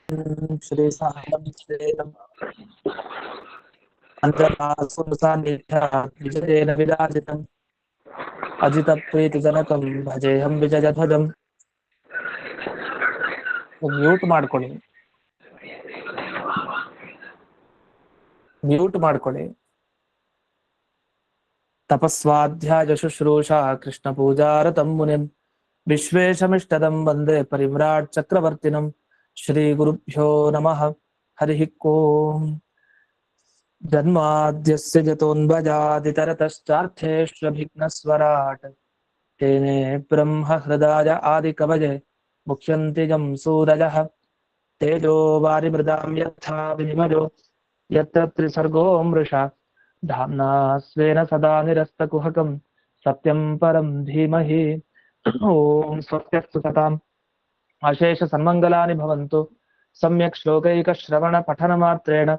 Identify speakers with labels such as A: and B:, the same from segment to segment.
A: श्री सायं श्रीरम् अंजनासुरसान्निध्याद्विजयेन विराजितम् अजितप्रीतिजनकं भजेऽहं विजयध्वजम्. ಮ್ಯೂಟ್ ಮಾಡ್ಕೊಳ್ಳಿ, ಮ್ಯೂಟ್ ಮಾಡ್ಕೊಳ್ಳಿ. ತಪಸ್ವಾಧ್ಯಾಯ ಶುಶ್ರೂಷಾ ಕೃಷ್ಣ ಪೂಜಾರತಂ ಮುನಿಂ ವಿಶ್ವೇಶಮಿಷ್ಟದಂ ವಂದೇ ಪರಿವ್ರಾಟ್ ಚಕ್ರವರ್ತಿನಂ. ಶ್ರೀ ಗುರುಭ್ಯೋ ನಮಃ. ಹರಿ ಓಂ. ಜನ್ಮಾದ್ಯಸ್ಯ ಜತೋನ್ವಜಾದಿತರತಶ್ಚಾರ್ಥೇಷ್ವಭಿಘ್ನಸ್ವರಾಟ್ ತೇನೇ ಬ್ರಹ್ಮ ಹೃದಯ ಆದಿಕವಯೇ ಮುಖ್ಯಂತಿ ಜಂ ಸೂರಜಃ. ತೇಜೋ ವಾರಿಮೃದಾಂ ಯಥಾ ವಿನಿಮಯೋ ಯತ್ರ ತ್ರಿಸರ್ಗೋ ಮೃಷಾ ಧಾಮ್ನಾ ಸ್ವೇನ ಸದಾ ನಿರಸ್ತಕುಹಕಂ ಸತ್ಯಂ ಪರಂ ಧೀಮಹಿ. ಓಂ ಸ್ವಸ್ತ್ಯಸ್ತು ಸತಾಂ ಅಶೇಷ ಸನ್ಮಂಗಲಾನಿ ಭವಂತು. ಸಮ್ಯಕ್ ಶ್ಲೋಕೈಕ ಶ್ರವಣ ಪಠನ ಮಾತ್ರೇಣ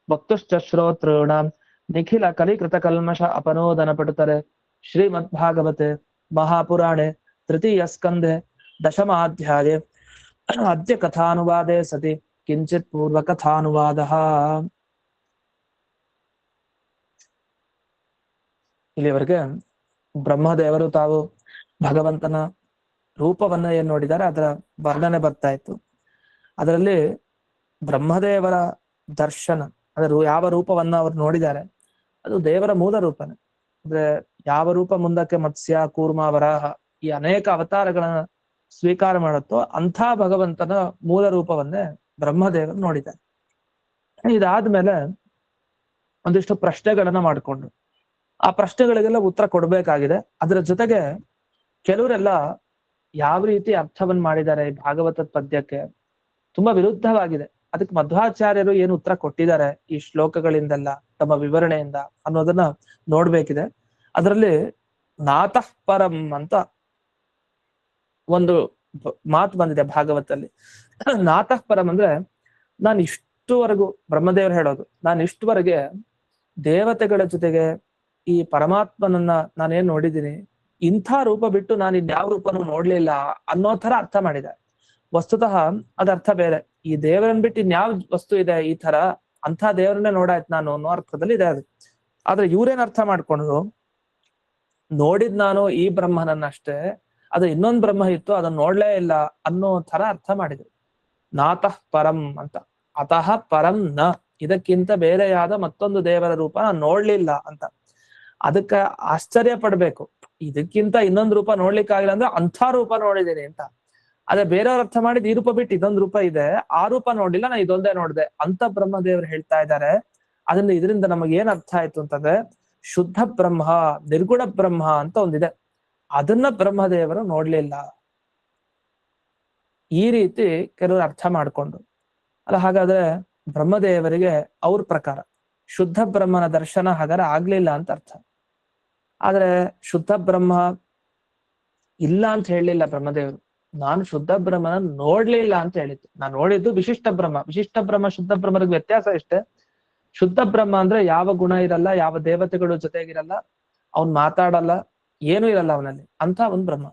A: ವಕ್ತುಶ್ಚ ಶ್ರೋತॄಣಾಂ ನಿಖಿಲ ಕಲಿಕೃತ ಕಲ್ಮಷ ಅಪನೋದನ ಪಟುತರೆ. ಶ್ರೀಮದ್ಭಾಗವತೆ ಮಹಾಪುರಾಣೆ ತೃತೀಯ ಸ್ಕಂಧೆ ದಶಮಾಧ್ಯಾಯೇ ಅದ್ಯ ಕಥಾನುವಾದೆ ಸತಿ ಕಿಂಚಿತ್ ಪೂರ್ವಕಥಾನುವಾದಃ. ಇಲ್ಲಿವರೆಗೆ ಬ್ರಹ್ಮದೇವರು ತಾವು ಭಗವಂತನ ರೂಪವನ್ನ ಏನ್ ನೋಡಿದ್ದಾರೆ ಅದರ ವರ್ಣನೆ ಬರ್ತಾ ಇತ್ತು. ಅದರಲ್ಲಿ ಬ್ರಹ್ಮದೇವರ ದರ್ಶನ ಅದರ ಯಾವ ರೂಪವನ್ನ ಅವರು ನೋಡಿದ್ದಾರೆ ಅದು ದೇವರ ಮೂಲ ರೂಪನೇ. ಅಂದ್ರೆ ಯಾವ ರೂಪ ಮುಂದಕ್ಕೆ ಮತ್ಸ್ಯ ಕೂರ್ಮ ವರಾಹ ಈ ಅನೇಕ ಅವತಾರಗಳನ್ನ ಸ್ವೀಕಾರ ಮಾಡುತ್ತೋ ಅಂಥ ಭಗವಂತನ ಮೂಲ ರೂಪವನ್ನೇ ಬ್ರಹ್ಮದೇವರು ನೋಡಿದ್ದಾರೆ. ಇದಾದ್ಮೇಲೆ ಒಂದಿಷ್ಟು ಪ್ರಶ್ನೆಗಳನ್ನ ಮಾಡಿಕೊಂಡು ಆ ಪ್ರಶ್ನೆಗಳಿಗೆಲ್ಲ ಉತ್ತರ ಕೊಡ್ಬೇಕಾಗಿದೆ. ಅದರ ಜೊತೆಗೆ ಕೆಲವರೆಲ್ಲ ಯಾವ ರೀತಿ ಅರ್ಥವನ್ನ ಮಾಡಿದ್ದಾರೆ ಈ ಭಾಗವತದ ಪದ್ಯಕ್ಕೆ ತುಂಬಾ ವಿರುದ್ಧವಾಗಿದೆ. ಅದಕ್ಕೆ ಮಧ್ವಾಚಾರ್ಯರು ಏನು ಉತ್ತರ ಕೊಟ್ಟಿದ್ದಾರೆ ಈ ಶ್ಲೋಕಗಳಿಂದೆಲ್ಲ ತಮ್ಮ ವಿವರಣೆಯಿಂದ ಅನ್ನೋದನ್ನ ನೋಡ್ಬೇಕಿದೆ. ಅದರಲ್ಲಿ ನಾತಃ ಪರಂ ಅಂತ ಒಂದು ಮಾತು ಬಂದಿದೆ ಭಾಗವತಲ್ಲಿ. ನಾತಃ ಪರಂ ಅಂದ್ರೆ ನಾನು ಇಷ್ಟುವರೆಗೂ ಬ್ರಹ್ಮದೇವರು ಹೇಳೋದು, ನಾನು ಇಷ್ಟುವರೆಗೆ ದೇವತೆಗಳ ಜೊತೆಗೆ ಈ ಪರಮಾತ್ಮನನ್ನ ನಾನೇನ್ ನೋಡಿದ್ದೀನಿ, ಇಂಥ ರೂಪ ಬಿಟ್ಟು ನಾನು ಇನ್ಯಾವ ರೂಪನೂ ನೋಡ್ಲಿಲ್ಲ ಅನ್ನೋ ತರ ಅರ್ಥ ಮಾಡಿದೆ. ವಸ್ತುತಃ ಅದ ಅರ್ಥ ಬೇರೆ. ಈ ದೇವರನ್ನ ಬಿಟ್ಟು ಇನ್ಯಾವ ವಸ್ತು ಇದೆ ಈ ತರ, ಅಂಥ ದೇವರನ್ನೇ ನೋಡಾಯ್ತು ನಾನು ಅನ್ನೋ ಅರ್ಥದಲ್ಲಿ ಇದೆ ಅದು. ಆದ್ರೆ ಇವ್ರೇನ್ ಅರ್ಥ ಮಾಡ್ಕೊಂಡು ನೋಡಿದ್ ನಾನು ಈ ಬ್ರಹ್ಮನನ್ನಷ್ಟೇ, ಅದು ಇನ್ನೊಂದು ಬ್ರಹ್ಮ ಇತ್ತು ಅದನ್ನ ನೋಡ್ಲೇ ಇಲ್ಲ ಅನ್ನೋ ತರ ಅರ್ಥ ಮಾಡಿದ್ರು. ನಾತಃ ಪರಂ ಅಂತ, ಅತಃ ಪರಂ ನ, ಇದಕ್ಕಿಂತ ಬೇರೆಯಾದ ಮತ್ತೊಂದು ದೇವರ ರೂಪ ನಾನು ನೋಡ್ಲಿಲ್ಲ ಅಂತ. ಅದಕ್ಕೆ ಆಶ್ಚರ್ಯ ಪಡ್ಬೇಕು, ಇದಕ್ಕಿಂತ ಇನ್ನೊಂದು ರೂಪ ನೋಡ್ಲಿಕ್ಕಾಗಿಲ್ಲ ಅಂದ್ರೆ ಅಂಥ ರೂಪ ನೋಡಿದ್ದೀನಿ ಅಂತ. ಅದೇ ಬೇರೆಯವ್ರ ಅರ್ಥ ಮಾಡಿದ್ ಈ ರೂಪ ಬಿಟ್ಟು ಇದೊಂದು ರೂಪ ಇದೆ, ಆ ರೂಪ ನೋಡಿಲ್ಲ ನಾ ಇದೊಂದೇ ನೋಡ್ದೆ ಅಂತ ಬ್ರಹ್ಮದೇವರು ಹೇಳ್ತಾ ಇದ್ದಾರೆ. ಅದರಿಂದ ಇದರಿಂದ ನಮಗೆ ಏನ್ ಅರ್ಥ ಆಯ್ತು ಅಂತಂದ್ರೆ ಶುದ್ಧ ಬ್ರಹ್ಮ ನಿರ್ಗುಣ ಬ್ರಹ್ಮ ಅಂತ ಒಂದಿದೆ, ಅದನ್ನ ಬ್ರಹ್ಮದೇವರು ನೋಡ್ಲಿಲ್ಲ. ಈ ರೀತಿ ಕೆಲವರು ಅರ್ಥ ಮಾಡ್ಕೊಂಡು ಅಲ್ಲ. ಹಾಗಾದ್ರೆ ಬ್ರಹ್ಮದೇವರಿಗೆ ಅವ್ರ ಪ್ರಕಾರ ಶುದ್ಧ ಬ್ರಹ್ಮನ ದರ್ಶನ ಹಾಗಾದ್ರೆ ಆಗ್ಲಿಲ್ಲ ಅಂತ ಅರ್ಥ. ಆದ್ರೆ ಶುದ್ಧ ಬ್ರಹ್ಮ ಇಲ್ಲ ಅಂತ ಹೇಳಲಿಲ್ಲ ಬ್ರಹ್ಮದೇವರು, ನಾನು ಶುದ್ಧ ಬ್ರಹ್ಮನ ನೋಡ್ಲಿಲ್ಲ ಅಂತ ಹೇಳಿದ್ದು. ನಾನು ನೋಡಿದ್ದು ವಿಶಿಷ್ಟ ಬ್ರಹ್ಮ. ವಿಶಿಷ್ಟ ಬ್ರಹ್ಮ ಶುದ್ಧ ಬ್ರಹ್ಮನಿಗೆ ವ್ಯತ್ಯಾಸ ಇಷ್ಟೇ. ಶುದ್ಧ ಬ್ರಹ್ಮ ಅಂದ್ರೆ ಯಾವ ಗುಣ ಇರಲ್ಲ, ಯಾವ ದೇವತೆಗಳು ಜೊತೆಗಿರಲ್ಲ, ಅವ್ನ್ ಮಾತಾಡಲ್ಲ, ಏನೂ ಇರಲ್ಲ ಅವನಲ್ಲಿ, ಅಂತ ಒಂದ್ ಬ್ರಹ್ಮ.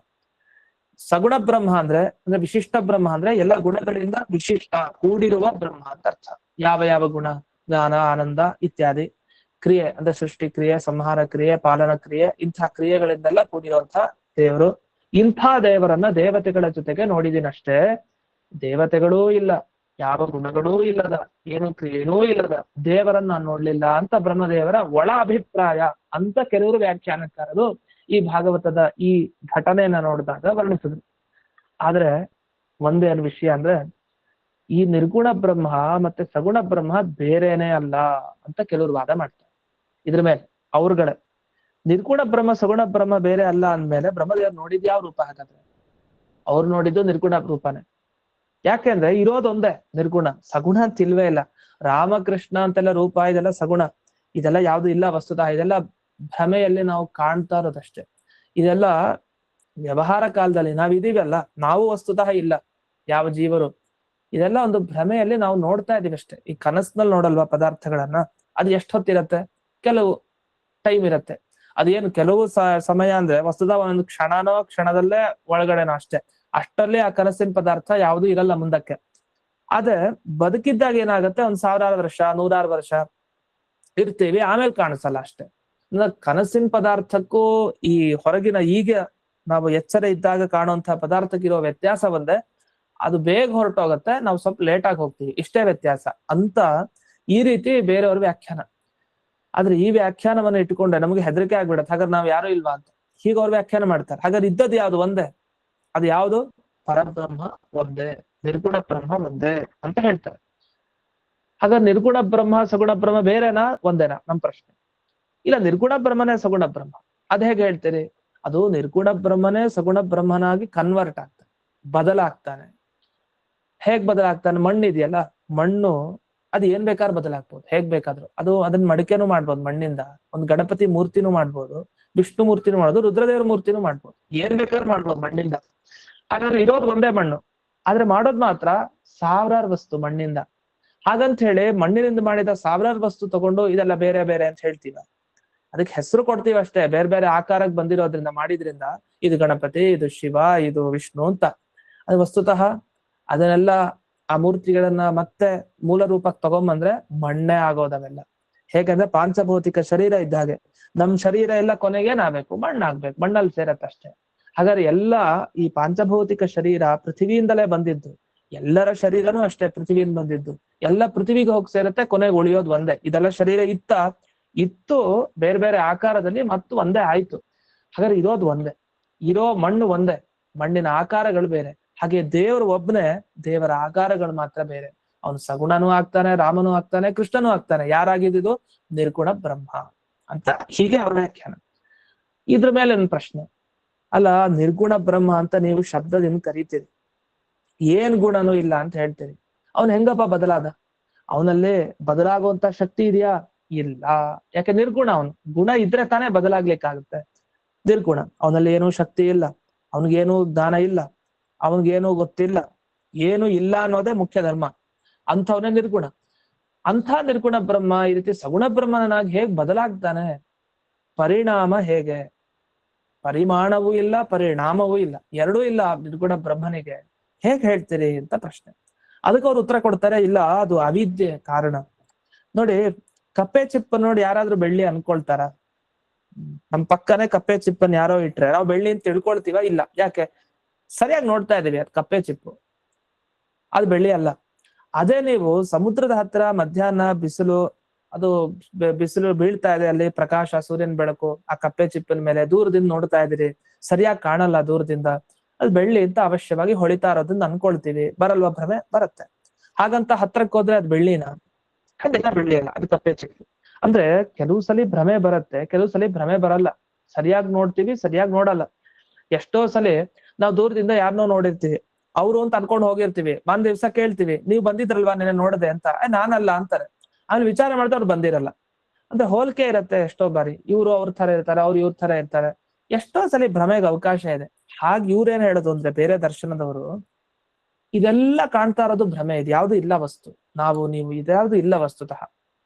A: ಸಗುಣ ಬ್ರಹ್ಮ ಅಂದ್ರೆ ವಿಶಿಷ್ಟ ಬ್ರಹ್ಮ ಅಂದ್ರೆ ಎಲ್ಲ ಗುಣಗಳಿಂದ ವಿಶಿಷ್ಟ ಕೂಡಿರುವ ಬ್ರಹ್ಮ ಅಂತ ಅರ್ಥ. ಯಾವ ಯಾವ ಗುಣ, ಜ್ಞಾನ, ಆನಂದ ಇತ್ಯಾದಿ ಕ್ರಿಯೆ ಅಂದ್ರೆ ಸೃಷ್ಟಿ ಕ್ರಿಯೆ, ಸಂಹಾರ ಕ್ರಿಯೆ, ಪಾಲನ ಕ್ರಿಯೆ, ಇಂಥ ಕ್ರಿಯೆಗಳಿಂದೆಲ್ಲ ಕೂಡಿರುವಂತ ದೇವರು. ಇಂಥ ದೇವರನ್ನ ದೇವತೆಗಳ ಜೊತೆಗೆ ನೋಡಿದೀನಷ್ಟೇ. ದೇವತೆಗಳೂ ಇಲ್ಲ, ಯಾವ ಗುಣಗಳೂ ಇಲ್ಲದ, ಏನು ಕ್ರಿಯೆನೂ ಇಲ್ಲದ ದೇವರನ್ನ ನಾನು ನೋಡ್ಲಿಲ್ಲ ಅಂತ ಬ್ರಹ್ಮದೇವರ ಒಳ ಅಭಿಪ್ರಾಯ ಅಂತ ಕೆಲವರು ವ್ಯಾಖ್ಯಾನಕಾರರು ಈ ಭಾಗವತದ ಈ ಘಟನೆಯನ್ನ ನೋಡಿದಾಗ ವರ್ಣಿಸಿದ್ರು. ಆದ್ರೆ ಒಂದೇನು ವಿಷಯ ಅಂದ್ರೆ ಈ ನಿರ್ಗುಣ ಬ್ರಹ್ಮ ಮತ್ತೆ ಸಗುಣ ಬ್ರಹ್ಮ ಬೇರೆನೇ ಅಲ್ಲ ಅಂತ ಕೆಲವರು ವಾದ ಮಾಡ್ತಾರೆ. ಇದ್ರ ಮೇಲೆ ಅವ್ರುಗಳೇ ನಿರ್ಗುಣ ಬ್ರಹ್ಮ ಸಗುಣ ಬ್ರಹ್ಮ ಬೇರೆ ಅಲ್ಲ ಅಂದ್ಮೇಲೆ ಬ್ರಹ್ಮದೇವರು ನೋಡಿದ್ ಯಾವ ರೂಪ? ಹಾಗಾದ್ರೆ ಅವ್ರು ನೋಡಿದ್ದು ನಿರ್ಗುಣ ರೂಪನೇ. ಯಾಕೆಂದ್ರೆ ಇರೋದೊಂದೇ ನಿರ್ಗುಣ, ಸಗುಣ ಅಂತ ಇಲ್ವೇ ಇಲ್ಲ. ರಾಮಕೃಷ್ಣ ಅಂತೆಲ್ಲ ರೂಪ ಇದೆಲ್ಲ ಸಗುಣ, ಇದೆಲ್ಲ ಯಾವ್ದು ಇಲ್ಲ ವಸ್ತುತಃ. ಇದೆಲ್ಲ ಭ್ರಮೆಯಲ್ಲಿ ನಾವು ಕಾಣ್ತಾ ಇರೋದಷ್ಟೇ. ಇದೆಲ್ಲ ವ್ಯವಹಾರ ಕಾಲದಲ್ಲಿ ನಾವಿದೀವಲ್ಲ, ನಾವು ವಸ್ತುತಃ ಇಲ್ಲ ಯಾವ ಜೀವರು. ಇದೆಲ್ಲ ಒಂದು ಭ್ರಮೆಯಲ್ಲಿ ನಾವು ನೋಡ್ತಾ ಇದೀವಿ ಅಷ್ಟೇ. ಈ ಕನಸಿನಲ್ಲಿ ನೋಡಲ್ವಾ ಪದಾರ್ಥಗಳನ್ನ, ಅದು ಎಷ್ಟು ಹೊತ್ತಿರತ್ತೆ? ಕೆಲವು ಟೈಮ್ ಇರತ್ತೆ. ಅದೇನು ಕೆಲವು ಸಮಯ ಅಂದ್ರೆ ವಸ್ತುತಃ ಒಂದು ಕ್ಷಣದಲ್ಲೇ ಒಳಗಡೆನೋ ಅಷ್ಟೇ. ಅಷ್ಟರಲ್ಲಿ ಆ ಕನಸಿನ ಪದಾರ್ಥ ಯಾವುದು ಇರಲ್ಲ ಮುಂದಕ್ಕೆ. ಆದ್ರೆ ಬದುಕಿದ್ದಾಗ ಏನಾಗುತ್ತೆ, ಒಂದ್ 1000 ವರ್ಷ 100 ವರ್ಷ ಇರ್ತೀವಿ, ಆಮೇಲೆ ಕಾಣಿಸಲ್ಲ ಅಷ್ಟೇ. ಕನಸಿನ ಪದಾರ್ಥಕ್ಕೂ ಈ ಹೊರಗಿನ ಈಗ ನಾವು ಎಚ್ಚರ ಇದ್ದಾಗ ಕಾಣುವಂತಹ ಪದಾರ್ಥಕ್ಕಿರೋ ವ್ಯತ್ಯಾಸ ಒಂದೇ, ಅದು ಬೇಗ ಹೊರಟೋಗತ್ತೆ, ನಾವು ಸ್ವಲ್ಪ ಲೇಟ್ ಆಗಿ ಹೋಗ್ತೀವಿ, ಇಷ್ಟೇ ವ್ಯತ್ಯಾಸ ಅಂತ ಈ ರೀತಿ ಬೇರೆಯವ್ರ ವ್ಯಾಖ್ಯಾನ. ಆದ್ರೆ ಈ ವ್ಯಾಖ್ಯಾನವನ್ನ ಇಟ್ಟುಕೊಂಡೆ ನಮಗೆ ಹೆದರಿಕೆ ಆಗ್ಬಿಡತ್ತೆ, ಹಾಗಾದ್ರೆ ನಾವ್ ಯಾರು ಇಲ್ವಾ ಅಂತ. ಹೀಗ ಅವ್ರು ವ್ಯಾಖ್ಯಾನ ಮಾಡ್ತಾರೆ. ಹಾಗಾದ್ರೆ ಇದ್ದದ್ದು ಯಾವ್ದು? ಒಂದೇ. ಅದು ಯಾವುದು? ಪರಬ್ರಹ್ಮ ಒಂದೇ, ನಿರ್ಗುಣ ಬ್ರಹ್ಮ ಒಂದೇ ಅಂತ ಹೇಳ್ತಾರೆ. ಹಾಗಾದ್ರೆ ನಿರ್ಗುಣ ಬ್ರಹ್ಮ ಸಗುಣ ಬ್ರಹ್ಮ ಬೇರೆನಾ ಒಂದೇನಾ? ನಮ್ ಪ್ರಶ್ನೆ. ಇಲ್ಲ, ನಿರ್ಗುಣ ಬ್ರಹ್ಮನೇ ಸಗುಣ ಬ್ರಹ್ಮ. ಅದ್ ಹೇಗೆ ಹೇಳ್ತೀರಿ? ಅದು ನಿರ್ಗುಣ ಬ್ರಹ್ಮನೇ ಸಗುಣ ಬ್ರಹ್ಮನಾಗಿ ಕನ್ವರ್ಟ್ ಆಗ್ತಾನೆ, ಬದಲಾಗ್ತಾನೆ. ಹೇಗ್ ಬದಲಾಗ್ತಾನೆ? ಮಣ್ಣು ಇದೆಯಲ್ಲ, ಮಣ್ಣು ಅದು ಏನ್ ಬೇಕಾದ್ರೂ ಬದಲಾಗ್ಬೋದು, ಹೇಗ್ ಬೇಕಾದ್ರು. ಅದನ್ನ ಮಡಿಕೆನೂ ಮಾಡ್ಬೋದು ಮಣ್ಣಿಂದ, ಒಂದು ಗಣಪತಿ ಮೂರ್ತಿನೂ ಮಾಡ್ಬೋದು, ವಿಷ್ಣು ಮೂರ್ತಿನೂ ಮಾಡ್ಬೋದು, ರುದ್ರದೇವರ ಮೂರ್ತಿನೂ ಮಾಡ್ಬೋದು, ಏನ್ ಬೇಕಾದ್ರೂ ಮಾಡ್ಬೋದು ಮಣ್ಣಿಂದ. ಹಾಗಾದ್ರೆ ಇರೋದು ಒಂದೇ ಮಣ್ಣು, ಆದ್ರೆ ಮಾಡೋದ್ ಮಾತ್ರ ಸಾವಿರಾರು ವಸ್ತು ಮಣ್ಣಿಂದ. ಹಾಗಂತ ಹೇಳಿ ಮಣ್ಣಿನಿಂದ ಮಾಡಿದ ಸಾವಿರಾರು ವಸ್ತು ತಗೊಂಡು ಇದೆಲ್ಲ ಬೇರೆ ಬೇರೆ ಅಂತ ಹೇಳ್ತೀವ? ಅದಕ್ಕೆ ಹೆಸರು ಕೊಡ್ತೀವಿ ಅಷ್ಟೇ, ಬೇರೆ ಬೇರೆ ಆಕಾರಕ್ಕೆ ಬಂದಿರೋದ್ರಿಂದ ಮಾಡಿದ್ರಿಂದ ಇದು ಗಣಪತಿ, ಇದು ಶಿವ, ಇದು ವಿಷ್ಣು ಅಂತ. ಅದು ವಸ್ತುತಃ ಅದನ್ನೆಲ್ಲ ಆ ಮೂರ್ತಿಗಳನ್ನ ಮತ್ತೆ ಮೂಲ ರೂಪಕ್ಕೆ ತಗೊಂಬಂದ್ರೆ ಮಣ್ಣೇ ಆಗೋದವೆಲ್ಲ. ಹೇಗಂದ್ರೆ ಪಾಂಚಭೌತಿಕ ಶರೀರ ಇದ್ದಾಗೆ ನಮ್ ಶರೀರ ಎಲ್ಲ ಕೊನೆಗೆ ಏನಾಗ್ಬೇಕು? ಮಣ್ಣಾಗ್ಬೇಕು, ಮಣ್ಣಲ್ಲಿ ಸೇರತ್ತಷ್ಟೇ. ಹಾಗಾದ್ರೆ ಎಲ್ಲ ಈ ಪಾಂಚಭೌತಿಕ ಶರೀರ ಪೃಥ್ವಿಯಿಂದಲೇ ಬಂದಿದ್ದು, ಎಲ್ಲರ ಶರೀರನೂ ಅಷ್ಟೇ ಪೃಥ್ವಿಯಿಂದ ಬಂದಿದ್ದು, ಎಲ್ಲ ಪೃಥ್ವಿಗೆ ಹೋಗಿ ಸೇರತ್ತೆ, ಕೊನೆಗೆ ಉಳಿಯೋದು ಒಂದೇ. ಇದೆಲ್ಲ ಶರೀರ ಇತ್ತು ಬೇರೆ ಬೇರೆ ಆಕಾರದಲ್ಲಿ ಮತ್ತು ಒಂದೇ ಆಯ್ತು. ಹಾಗಾದ್ರೆ ಇರೋದು ಒಂದೇ, ಇರೋ ಮಣ್ಣು ಒಂದೇ, ಮಣ್ಣಿನ ಆಕಾರಗಳು ಬೇರೆ. ಹಾಗೆ ದೇವರು ಒಬ್ಬನೇ, ದೇವರ ಆಕಾರಗಳು ಮಾತ್ರ ಬೇರೆ. ಅವನು ಸಗುಣನೂ ಆಗ್ತಾನೆ, ರಾಮನೂ ಆಗ್ತಾನೆ, ಕೃಷ್ಣನೂ ಆಗ್ತಾನೆ. ಯಾರಾಗಿದ್ದು? ನಿರ್ಗುಣ ಬ್ರಹ್ಮ ಅಂತ ಹೀಗೆ ಅವ್ರ ವ್ಯಾಖ್ಯಾನ. ಇದ್ರ ಮೇಲೆ ಒಂದು ಪ್ರಶ್ನೆ, ಅಲ್ಲ ನಿರ್ಗುಣ ಬ್ರಹ್ಮ ಅಂತ ನೀವು ಶಬ್ದದಿಂದ ಕರಿತೀರಿ, ಏನ್ ಗುಣನೂ ಇಲ್ಲ ಅಂತ ಹೇಳ್ತೀರಿ, ಅವನ್ ಹೆಂಗಪ್ಪ ಬದಲಾದ? ಅವನಲ್ಲಿ ಬದಲಾಗುವಂತ ಶಕ್ತಿ ಇದೆಯಾ? ಇಲ್ಲ. ಯಾಕೆ? ನಿರ್ಗುಣ ಅವನು. ಗುಣ ಇದ್ರೆ ತಾನೇ ಬದಲಾಗ್ಲಿಕ್ಕಾಗುತ್ತೆ. ನಿರ್ಗುಣ, ಅವನಲ್ಲಿ ಏನೂ ಶಕ್ತಿ ಇಲ್ಲ, ಅವನಿಗೇನು ಜ್ಞಾನ ಇಲ್ಲ, ಅವನಿಗೇನು ಗೊತ್ತಿಲ್ಲ, ಏನು ಇಲ್ಲ ಅನ್ನೋದೇ ಮುಖ್ಯ ಧರ್ಮ. ಅಂಥವನೇ ನಿರ್ಗುಣ. ಅಂಥ ನಿರ್ಗುಣ ಬ್ರಹ್ಮ ಈ ರೀತಿ ಸಗುಣ ಬ್ರಹ್ಮನಾಗಿ ಹೇಗ್ ಬದಲಾಗ್ತಾನೆ? ಪರಿಣಾಮ ಹೇಗೆ? ಪರಿಮಾಣವೂ ಇಲ್ಲ, ಪರಿಣಾಮವೂ ಇಲ್ಲ, ಎರಡೂ ಇಲ್ಲ ನಿರ್ಗುಣ ಬ್ರಹ್ಮನಿಗೆ, ಹೇಗ್ ಹೇಳ್ತೀರಿ ಅಂತ ಪ್ರಶ್ನೆ. ಅದಕ್ಕೆ ಅವ್ರು ಉತ್ತರ ಕೊಡ್ತಾರೆ, ಇಲ್ಲ ಅದು ಅವಿದ್ಯೆ ಕಾರಣ. ನೋಡಿ, ಕಪ್ಪೆ ಚಿಪ್ಪ ನೋಡಿ ಯಾರಾದ್ರೂ ಬೆಳ್ಳಿ ಅನ್ಕೊಳ್ತಾರ? ನಮ್ ಪಕ್ಕನೆ ಕಪ್ಪೆ ಚಿಪ್ಪನ್ ಯಾರೋ ಇಟ್ರೆ ನಾವು ಬೆಳ್ಳಿ ಅಂತ ತಿಳ್ಕೊಳ್ತೀವ? ಇಲ್ಲ. ಯಾಕೆ? ಸರಿಯಾಗಿ ನೋಡ್ತಾ ಇದೀವಿ, ಅದು ಕಪ್ಪೆ ಚಿಪ್ಪು, ಅದು ಬೆಳ್ಳಿ ಅಲ್ಲ. ಅದೇ ನೀವು ಸಮುದ್ರದ ಹತ್ರ ಮಧ್ಯಾಹ್ನ ಬಿಸಿಲು ಬೀಳ್ತಾ ಇದೆ, ಅಲ್ಲಿ ಪ್ರಕಾಶ, ಸೂರ್ಯನ ಬೆಳಕು ಆ ಕಪ್ಪೆ ಚಿಪ್ಪಿನ ಮೇಲೆ ದೂರದಿಂದ ನೋಡ್ತಾ ಇದೀರಿ, ಸರಿಯಾಗಿ ಕಾಣಲ್ಲ ದೂರದಿಂದ, ಅದು ಬೆಳ್ಳಿ ಅಂತ ಅವಶ್ಯವಾಗಿ ಹೊಳಿತಾ ಇರೋದನ್ನ ಅನ್ಕೊಳ್ತೀವಿ. ಬರಲ್ವಾ ಭ್ರಮೆ? ಬರುತ್ತೆ. ಹಾಗಂತ ಹತ್ರಕ್ಕೆ ಹೋದ್ರೆ ಅದು ಬೆಳ್ಳಿನ? ಖಂಡಿತ ಬೆಳ್ಳಿ ಅಲ್ಲ, ಅದು ಕಪ್ಪೆ ಚಿಪ್ಪು. ಅಂದ್ರೆ ಕೆಲವು ಸಲ ಭ್ರಮೆ ಬರುತ್ತೆ, ಕೆಲವು ಸಲ ಭ್ರಮೆ ಬರಲ್ಲ. ಸರಿಯಾಗಿ ನೋಡ್ತೀವಿ, ಸರಿಯಾಗಿ ನೋಡಲ್ಲ. ಎಷ್ಟೋ ಸಲ ನಾವು ದೂರದಿಂದ ಯಾರನ್ನೋ ನೋಡಿರ್ತೀವಿ, ಅವ್ರು ಅಂತ ಅನ್ಕೊಂಡು ಹೋಗಿರ್ತೀವಿ, ಒಂದ್ ದಿವ್ಸ ಕೇಳ್ತೀವಿ, ನೀವ್ ಬಂದಿದ್ರಲ್ವಾ ನೆನೆ ನೋಡದೆ ಅಂತ, ನಾನಲ್ಲ ಅಂತಾರೆ. ಆಮೇಲೆ ವಿಚಾರ ಮಾಡಿದ್ರೆ ಅವ್ರು ಬಂದಿರಲ್ಲ. ಅಂದ್ರೆ ಹೋಲಿಕೆ ಇರತ್ತೆ ಎಷ್ಟೋ ಬಾರಿ, ಇವ್ರು ಅವ್ರ ತರ ಇರ್ತಾರೆ, ಅವ್ರು ಇವ್ರ ತರ ಇರ್ತಾರೆ. ಎಷ್ಟೋ ಸಲ ಭ್ರಮೆಗೆ ಅವಕಾಶ ಇದೆ. ಹಾಗೆ ಇವ್ರೇನ್ ಹೇಳೋದು ಅಂದ್ರೆ, ಬೇರೆ ದರ್ಶನದವರು, ಇದೆಲ್ಲ ಕಾಣ್ತಾ ಇರೋದು ಭ್ರಮೆ, ಇದು ಯಾವ್ದು ಇಲ್ಲ ವಸ್ತು, ನೀವು ಇದ್ಯಾವ್ದು ಇಲ್ಲ ವಸ್ತುತಃ.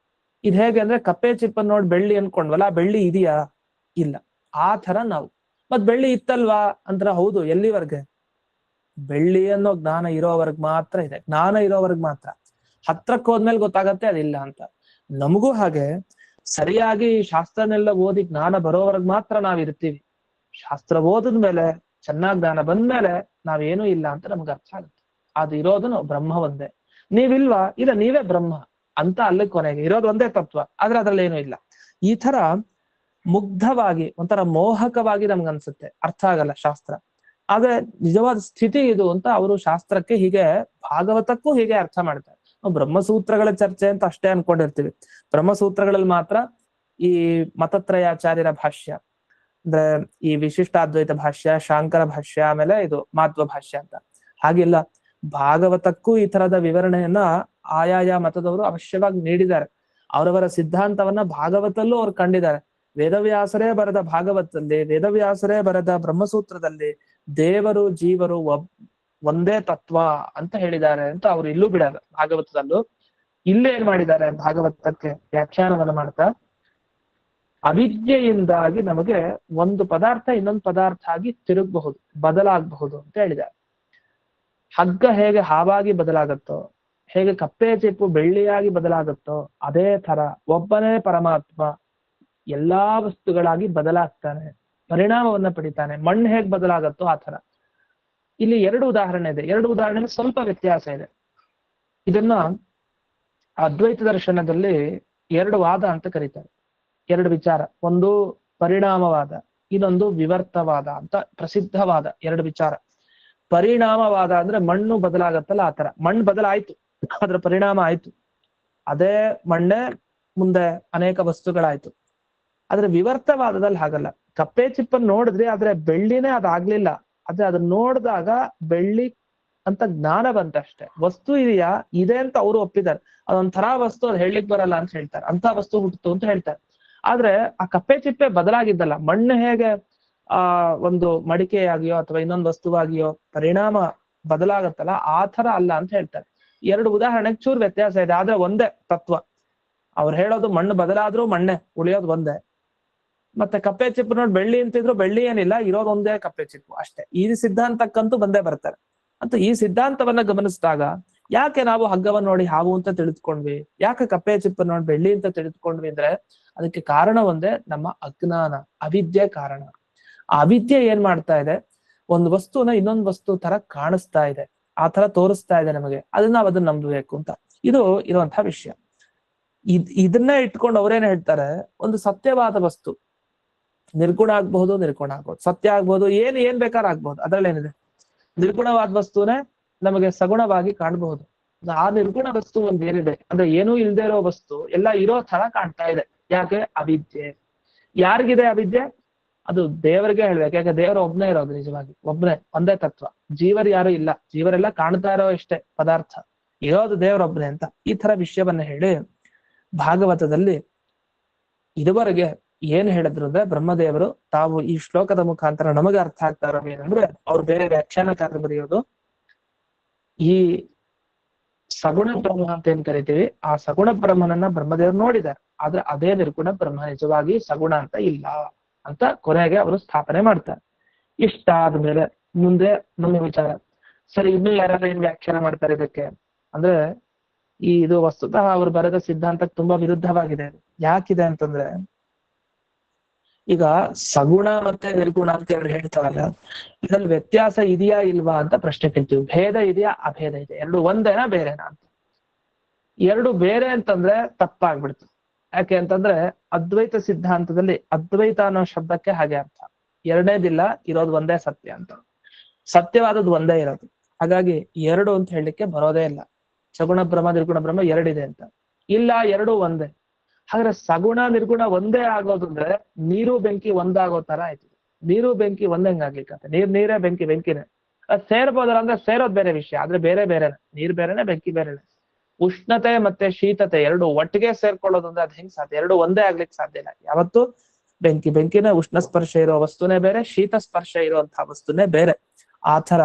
A: ಇದ್ ಹೇಗೆ ಅಂದ್ರೆ, ಕಪ್ಪೆ ಚಿಪ್ಪನ್ ನೋಡಿ ಬೆಳ್ಳಿ ಅನ್ಕೊಂಡ್ವಲ್ಲ, ಬೆಳ್ಳಿ ಇದೆಯಾ? ಇಲ್ಲ. ಆ ತರ ನಾವು. ಮತ್ ಬೆಳ್ಳಿ ಇತ್ತಲ್ವಾ ಅಂದ್ರ, ಹೌದು. ಎಲ್ಲಿವರ್ಗೆ? ಬೆಳ್ಳಿ ಅನ್ನೋ ಜ್ಞಾನ ಇರೋವರ್ಗ್ ಮಾತ್ರ ಇದೆ, ಜ್ಞಾನ ಇರೋವರ್ಗ್ ಮಾತ್ರ. ಹತ್ರಕ್ಕೆ ಹೋದ್ಮೇಲೆ ಗೊತ್ತಾಗತ್ತೆ ಅದಿಲ್ಲ ಅಂತ. ನಮಗೂ ಹಾಗೆ ಸರಿಯಾಗಿ ಶಾಸ್ತ್ರನೆಲ್ಲ ಓದಿ ಜ್ಞಾನ ಬರೋವರ್ಗ್ ಮಾತ್ರ ನಾವ್ ಇರ್ತೀವಿ. ಶಾಸ್ತ್ರ ಓದಿದ್ಮೇಲೆ, ಚೆನ್ನಾಗ್ ಜ್ಞಾನ ಬಂದ್ಮೇಲೆ ನಾವೇನೂ ಇಲ್ಲ ಅಂತ ನಮ್ಗೆ ಅರ್ಥ ಆಗುತ್ತೆ. ಅದು ಇರೋದು ಬ್ರಹ್ಮ ಒಂದೇ. ನೀವಿಲ್ವಾ? ಇಲ್ಲ, ನೀವೇ ಬ್ರಹ್ಮ ಅಂತ ಅಲ್ಲಿ ಕೊನೆಗೆ ಇರೋದು ಒಂದೇ ತತ್ವ, ಆದ್ರೆ ಅದ್ರಲ್ಲಿ ಏನೂ ಇಲ್ಲ. ಈ ತರ ಮುಗ್ಧವಾಗಿ, ಒಂಥರ ಮೋಹಕವಾಗಿ ನಮ್ಗನ್ಸುತ್ತೆ, ಅರ್ಥ ಆಗಲ್ಲ ಶಾಸ್ತ್ರ. ಆದ್ರೆ ನಿಜವಾದ ಸ್ಥಿತಿ ಇದು ಅಂತ ಅವರು ಶಾಸ್ತ್ರಕ್ಕೆ ಹೀಗೆ, ಭಾಗವತಕ್ಕೂ ಹೀಗೆ ಅರ್ಥ ಮಾಡ್ತಾರೆ. ನಾವು ಬ್ರಹ್ಮಸೂತ್ರಗಳ ಚರ್ಚೆ ಅಂತ ಅಷ್ಟೇ ಅನ್ಕೊಂಡಿರ್ತೀವಿ. ಬ್ರಹ್ಮಸೂತ್ರಗಳಲ್ಲಿ ಮಾತ್ರ ಈ ಮತತ್ರಯಾಚಾರ್ಯರ ಭಾಷ್ಯ, ಅಂದ್ರೆ ಈ ವಿಶಿಷ್ಟಾದ್ವೈತ ಭಾಷ್ಯ, ಶಾಂಕರ ಭಾಷ್ಯ, ಆಮೇಲೆ ಇದು ಮಾಧ್ವ ಭಾಷ್ಯ ಅಂತ. ಹಾಗಿಲ್ಲ, ಭಾಗವತಕ್ಕೂ ಈ ತರದ ವಿವರಣೆಯನ್ನ ಆಯಾಯ ಮತದವರು ಅವಶ್ಯವಾಗಿ ನೀಡಿದ್ದಾರೆ. ಅವರವರ ಸಿದ್ಧಾಂತವನ್ನ ಭಾಗವತಲ್ಲೂ ಅವ್ರು ಕಂಡಿದ್ದಾರೆ. ವೇದವ್ಯಾಸರೇ ಬರೆದ ಭಾಗವತದಲ್ಲಿ, ವೇದವ್ಯಾಸರೇ ಬರೆದ ಬ್ರಹ್ಮಸೂತ್ರದಲ್ಲಿ ದೇವರು ಜೀವರು ಒಂದೇ ತತ್ವ ಅಂತ ಹೇಳಿದ್ದಾರೆ ಅಂತ ಅವ್ರು ಇಲ್ಲೂ ಬಿಡಲ್ಲ. ಭಾಗವತದಲ್ಲೂ ಇಲ್ಲೇ ಏನ್ ಮಾಡಿದ್ದಾರೆ, ಭಾಗವತಕ್ಕೆ ವ್ಯಾಖ್ಯಾನವನ್ನು ಮಾಡ್ತಾ, ಅವಿದ್ಯೆಯಿಂದಾಗಿ ನಮಗೆ ಒಂದು ಪದಾರ್ಥ ಇನ್ನೊಂದು ಪದಾರ್ಥ ಆಗಿ ತಿರುಗಬಹುದು, ಬದಲಾಗಬಹುದು ಅಂತ ಹೇಳಿದ್ದಾರೆ. ಹಗ್ಗ ಹೇಗೆ ಹಾವಾಗಿ ಬದಲಾಗತ್ತೋ, ಹೇಗೆ ಕಪ್ಪೆ ಚಿಪ್ಪು ಬೆಳ್ಳಿಯಾಗಿ ಬದಲಾಗುತ್ತೋ ಅದೇ ತರ ಒಬ್ಬನೇ ಪರಮಾತ್ಮ ಎಲ್ಲಾ ವಸ್ತುಗಳಾಗಿ ಬದಲಾಗ್ತಾನೆ, ಪರಿಣಾಮವನ್ನ ಪಡಿತಾನೆ. ಮಣ್ಣು ಹೇಗ್ ಬದಲಾಗತ್ತೋ ಆ ತರ. ಇಲ್ಲಿ ಎರಡು ಉದಾಹರಣೆ ಇದೆ. ಎರಡು ಉದಾಹರಣೆ ಸ್ವಲ್ಪ ವ್ಯತ್ಯಾಸ ಇದೆ. ಇದನ್ನ ಅದ್ವೈತ ದರ್ಶನದಲ್ಲಿ ಎರಡು ವಾದ ಅಂತ ಕರೀತಾರೆ. ಎರಡು ವಿಚಾರ, ಒಂದು ಪರಿಣಾಮವಾದ, ಇನ್ನೊಂದು ವಿವರ್ತವಾದ ಅಂತ ಪ್ರಸಿದ್ಧವಾದ ಎರಡು ವಿಚಾರ. ಪರಿಣಾಮವಾದ ಅಂದ್ರೆ ಮಣ್ಣು ಬದಲಾಗತ್ತಲ್ಲ ಆ ತರ. ಮಣ್ಣು ಬದಲಾಯ್ತು, ಅದ್ರ ಪರಿಣಾಮ ಆಯ್ತು, ಅದೇ ಮಣ್ಣೆ ಮುಂದೆ ಅನೇಕ ವಸ್ತುಗಳಾಯ್ತು. ಆದ್ರೆ ವಿವರ್ತವಾದದಲ್ಲಿ ಹಾಗಲ್ಲ. ಕಪ್ಪೆ ಚಿಪ್ಪನ್ನು ನೋಡಿದ್ರಿ, ಆದ್ರೆ ಬೆಳ್ಳಿನೇ ಅದಾಗ್ಲಿಲ್ಲ. ಆದ್ರೆ ಅದನ್ನ ನೋಡಿದಾಗ ಬೆಳ್ಳಿ ಅಂತ ಜ್ಞಾನ ಬಂತಷ್ಟೇ. ವಸ್ತು ಇದೆಯಾ, ಇದೆ ಅಂತ ಅವರು ಒಪ್ಪಿದ್ದಾರೆ. ಅದೊಂಥರ ವಸ್ತು, ಅದು ಹೇಳಲಿಕ್ಕೆ ಬರಲ್ಲ ಅಂತ ಹೇಳ್ತಾರೆ. ಅಂತ ವಸ್ತು ಹುಟ್ಟಿತು ಅಂತ ಹೇಳ್ತಾರೆ. ಆದ್ರೆ ಆ ಕಪ್ಪೆ ಚಿಪ್ಪೆ ಬದಲಾಗಿದ್ದಲ್ಲ. ಮಣ್ಣು ಹೇಗೆ ಒಂದು ಮಡಿಕೆಯಾಗಿಯೋ ಅಥವಾ ಇನ್ನೊಂದು ವಸ್ತುವಾಗಿಯೋ ಪರಿಣಾಮ ಬದಲಾಗತ್ತಲ್ಲ, ಆ ತರ ಅಲ್ಲ ಅಂತ ಹೇಳ್ತಾರೆ. ಎರಡು ಉದಾಹರಣೆಗೆ ಚೂರು ವ್ಯತ್ಯಾಸ ಇದೆ, ಆದ್ರೆ ಒಂದೇ ತತ್ವ. ಅವ್ರು ಹೇಳೋದು ಮಣ್ಣು ಬದಲಾದ್ರೂ ಮಣ್ಣೆ, ಉಳಿಯೋದು ಒಂದೇ. ಮತ್ತೆ ಕಪ್ಪೆ ಚಿಪ್ಪು ನೋಡಿ ಬೆಳ್ಳಿ ಅಂತಿದ್ರು, ಬೆಳ್ಳಿ ಏನಿಲ್ಲ, ಇರೋದು ಒಂದೇ ಕಪ್ಪೆ ಚಿಪ್ಪು ಅಷ್ಟೇ. ಈ ಸಿದ್ಧಾಂತಕ್ಕಂತೂ ಬಂದೇ ಬರ್ತಾರೆ. ಅಂತ ಈ ಸಿದ್ಧಾಂತವನ್ನ ಗಮನಿಸಿದಾಗ ಯಾಕೆ ನಾವು ಹಗ್ಗವನ್ನು ನೋಡಿ ಹಾವು ಅಂತ ತಿಳಿದುಕೊಂಡ್ವಿ, ಯಾಕೆ ಕಪ್ಪೆ ಚಿಪ್ಪನ್ನು ನೋಡಿ ಬೆಳ್ಳಿ ಅಂತ ತಿಳಿದುಕೊಂಡ್ವಿ ಅಂದ್ರೆ ಅದಕ್ಕೆ ಕಾರಣ ಒಂದೇ, ನಮ್ಮ ಅಜ್ಞಾನ, ಅವಿದ್ಯೆ ಕಾರಣ. ಆ ಅವಿದ್ಯೆ ಏನ್ ಮಾಡ್ತಾ ಇದೆ, ಒಂದು ವಸ್ತುನ ಇನ್ನೊಂದು ವಸ್ತು ತರ ಕಾಣಿಸ್ತಾ ಇದೆ, ಆ ತರ ತೋರಿಸ್ತಾ ಇದೆ ನಮಗೆ. ಅದನ್ನ ನಾವು ಅದನ್ನ ನಂಬಬೇಕು ಅಂತ ಇದು ಇರುವಂತಹ ವಿಷಯ. ಇದನ್ನೇ ಇಟ್ಕೊಂಡು ಅವ್ರೇನ್ ಹೇಳ್ತಾರೆ, ಒಂದು ಸತ್ಯವಾದ ವಸ್ತು ನಿರ್ಗುಣ ಆಗ್ಬಹುದು, ನಿರ್ಗುಣ ಆಗ್ಬಹುದು, ಸತ್ಯ ಆಗ್ಬಹುದು, ಏನ್ ಬೇಕಾದ್ರೂ ಆಗ್ಬಹುದು. ಅದ್ರಲ್ಲೇನಿದೆ, ನಿರ್ಗುಣವಾದ ವಸ್ತುನೇ ನಮಗೆ ಸಗುಣವಾಗಿ ಕಾಣಬಹುದು. ಆ ನಿರ್ಗುಣ ವಸ್ತು ಒಂದ್ ಏನಿದೆ ಅಂದ್ರೆ ಏನೂ ಇಲ್ದೇ ಇರೋ ವಸ್ತು ಎಲ್ಲ ಇರೋ ತರ ಕಾಣ್ತಾ ಇದೆ. ಯಾಕೆ? ಅವಿದ್ಯೆ. ಯಾರಿಗಿದೆ ಅವಿದ್ಯೆ? ಅದು ದೇವರಿಗೆ ಹೇಳ್ಬೇಕು. ಯಾಕೆ? ದೇವರು ಒಬ್ನೇ ಇರೋದು, ನಿಜವಾಗಿ ಒಬ್ನೇ, ಒಂದೇ ತತ್ವ. ಜೀವರು ಯಾರು ಇಲ್ಲ, ಜೀವರೆಲ್ಲ ಕಾಣ್ತಾ ಇರೋ ಇಷ್ಟೇ ಪದಾರ್ಥ, ಇರೋದು ದೇವರೊಬ್ನೇ ಅಂತ ಈ ತರ ವಿಷಯವನ್ನ ಹೇಳಿ ಭಾಗವತದಲ್ಲಿ ಇದುವರೆಗೆ ಏನ್ ಹೇಳಿದ್ರು ಅಂದ್ರೆ, ಬ್ರಹ್ಮದೇವರು ತಾವು ಈ ಶ್ಲೋಕದ ಮುಖಾಂತರ ನಮಗೆ ಅರ್ಥ ಆಗ್ತಾ ಇರೋ ಏನಂದ್ರೆ, ಅವ್ರು ಬೇರೆ ವ್ಯಾಖ್ಯಾನಕಾರ ಬರೆಯೋದು, ಈ ಸಗುಣ ಬ್ರಹ್ಮ ಅಂತ ಏನ್ ಕರಿತೀವಿ, ಆ ಸಗುಣ ಬ್ರಹ್ಮನನ್ನ ಬ್ರಹ್ಮದೇವರು ನೋಡಿದ್ದಾರೆ. ಆದ್ರೆ ಅದೇ ನಿರ್ಗುಣ ಬ್ರಹ್ಮ ನಿಜವಾಗಿ ಸಗುಣ ಅಂತ ಇಲ್ಲ ಅಂತ ಕೊನೆಗೆ ಅವರು ಸ್ಥಾಪನೆ ಮಾಡ್ತಾರೆ. ಇಷ್ಟ ಆದ್ಮೇಲೆ ಮುಂದೆ ನಮ್ಮ ವಿಚಾರ, ಸರಿ ಇನ್ನು ಯಾರು ಏನ್ ವ್ಯಾಖ್ಯಾನ ಮಾಡ್ತಾರೆ ಇದಕ್ಕೆ ಅಂದ್ರೆ, ಇದು ವಸ್ತುತಃ ಅವರು ಬರೆದ ಸಿದ್ಧಾಂತಕ್ಕೆ ತುಂಬಾ ವಿರುದ್ಧವಾಗಿದೆ. ಯಾಕಿದೆ ಅಂತಂದ್ರೆ, ಈಗ ಸಗುಣ ಮತ್ತೆ ನಿರ್ಗುಣ ಅಂತ ಹೇಳಿ ಹೇಳ್ತಾರಲ್ಲ, ಇದ್ರಲ್ಲಿ ವ್ಯತ್ಯಾಸ ಇದೆಯಾ ಇಲ್ವಾ ಅಂತ ಪ್ರಶ್ನೆ ಕೇಳ್ತೀವಿ. ಭೇದ ಇದೆಯಾ, ಅಭೇದ ಇದೆ, ಎರಡು ಒಂದೇನಾ ಬೇರೆನಾ ಅಂತ. ಎರಡು ಬೇರೆ ಅಂತಂದ್ರೆ ತಪ್ಪಾಗ್ಬಿಡ್ತು. ಯಾಕೆ ಅಂತಂದ್ರೆ ಅದ್ವೈತ ಸಿದ್ಧಾಂತದಲ್ಲಿ ಅದ್ವೈತ ಅನ್ನೋ ಶಬ್ದಕ್ಕೆ ಹಾಗೆ ಅರ್ಥ, ಎರಡನೇದಿಲ್ಲ, ಇರೋದು ಒಂದೇ ಸತ್ಯ ಅಂತ. ಸತ್ಯವಾದದ್ದು ಒಂದೇ ಇರೋದು. ಹಾಗಾಗಿ ಎರಡು ಅಂತ ಹೇಳಲಿಕ್ಕೆ ಬರೋದೇ ಇಲ್ಲ. ಸಗುಣ ಬ್ರಹ್ಮ ನಿರ್ಗುಣ ಬ್ರಹ್ಮ ಎರಡಿದೆ ಅಂತ ಇಲ್ಲ, ಎರಡು ಒಂದೇ. ಹಾಗಾದ್ರೆ ಸಗುಣ ನಿರ್ಗುಣ ಒಂದೇ ಆಗೋದು ಅಂದ್ರೆ ನೀರು ಬೆಂಕಿ ಒಂದಾಗೋ ತರ ಆಯ್ತು. ನೀರು ಬೆಂಕಿ ಒಂದೇ ಹೆಂಗಾಗ್ಲಿಕ್ಕೆ, ನೀರೇ ಬೆಂಕಿ ಬೆಂಕಿನೇ. ಸೇರ್ಬೋದಲ್ಲ ಅಂದ್ರೆ ಸೇರೋದ್ ಬೇರೆ ವಿಷಯ, ಆದ್ರೆ ಬೇರೆ ಬೇರೆನೆ. ನೀರ್ ಬೇರೆನೆ, ಬೆಂಕಿ ಬೇರೆನೆ. ಉಷ್ಣತೆ ಮತ್ತೆ ಶೀತತೆ ಎರಡು ಒಟ್ಟಿಗೆ ಸೇರ್ಕೊಳ್ಳೋದು ಅಂದ್ರೆ ಅದ್ ಹೆಂಗ್ ಸಾಧ್ಯ? ಎರಡು ಒಂದೇ ಆಗ್ಲಿಕ್ಕೆ ಸಾಧ್ಯ ಇಲ್ಲ. ಯಾವತ್ತು ಬೆಂಕಿನೇ, ಉಷ್ಣ ಸ್ಪರ್ಶ ಇರೋ ವಸ್ತುನೇ ಬೇರೆ, ಶೀತ ಸ್ಪರ್ಶ ಇರುವಂತಹ ವಸ್ತುನೇ ಬೇರೆ. ಆ ತರ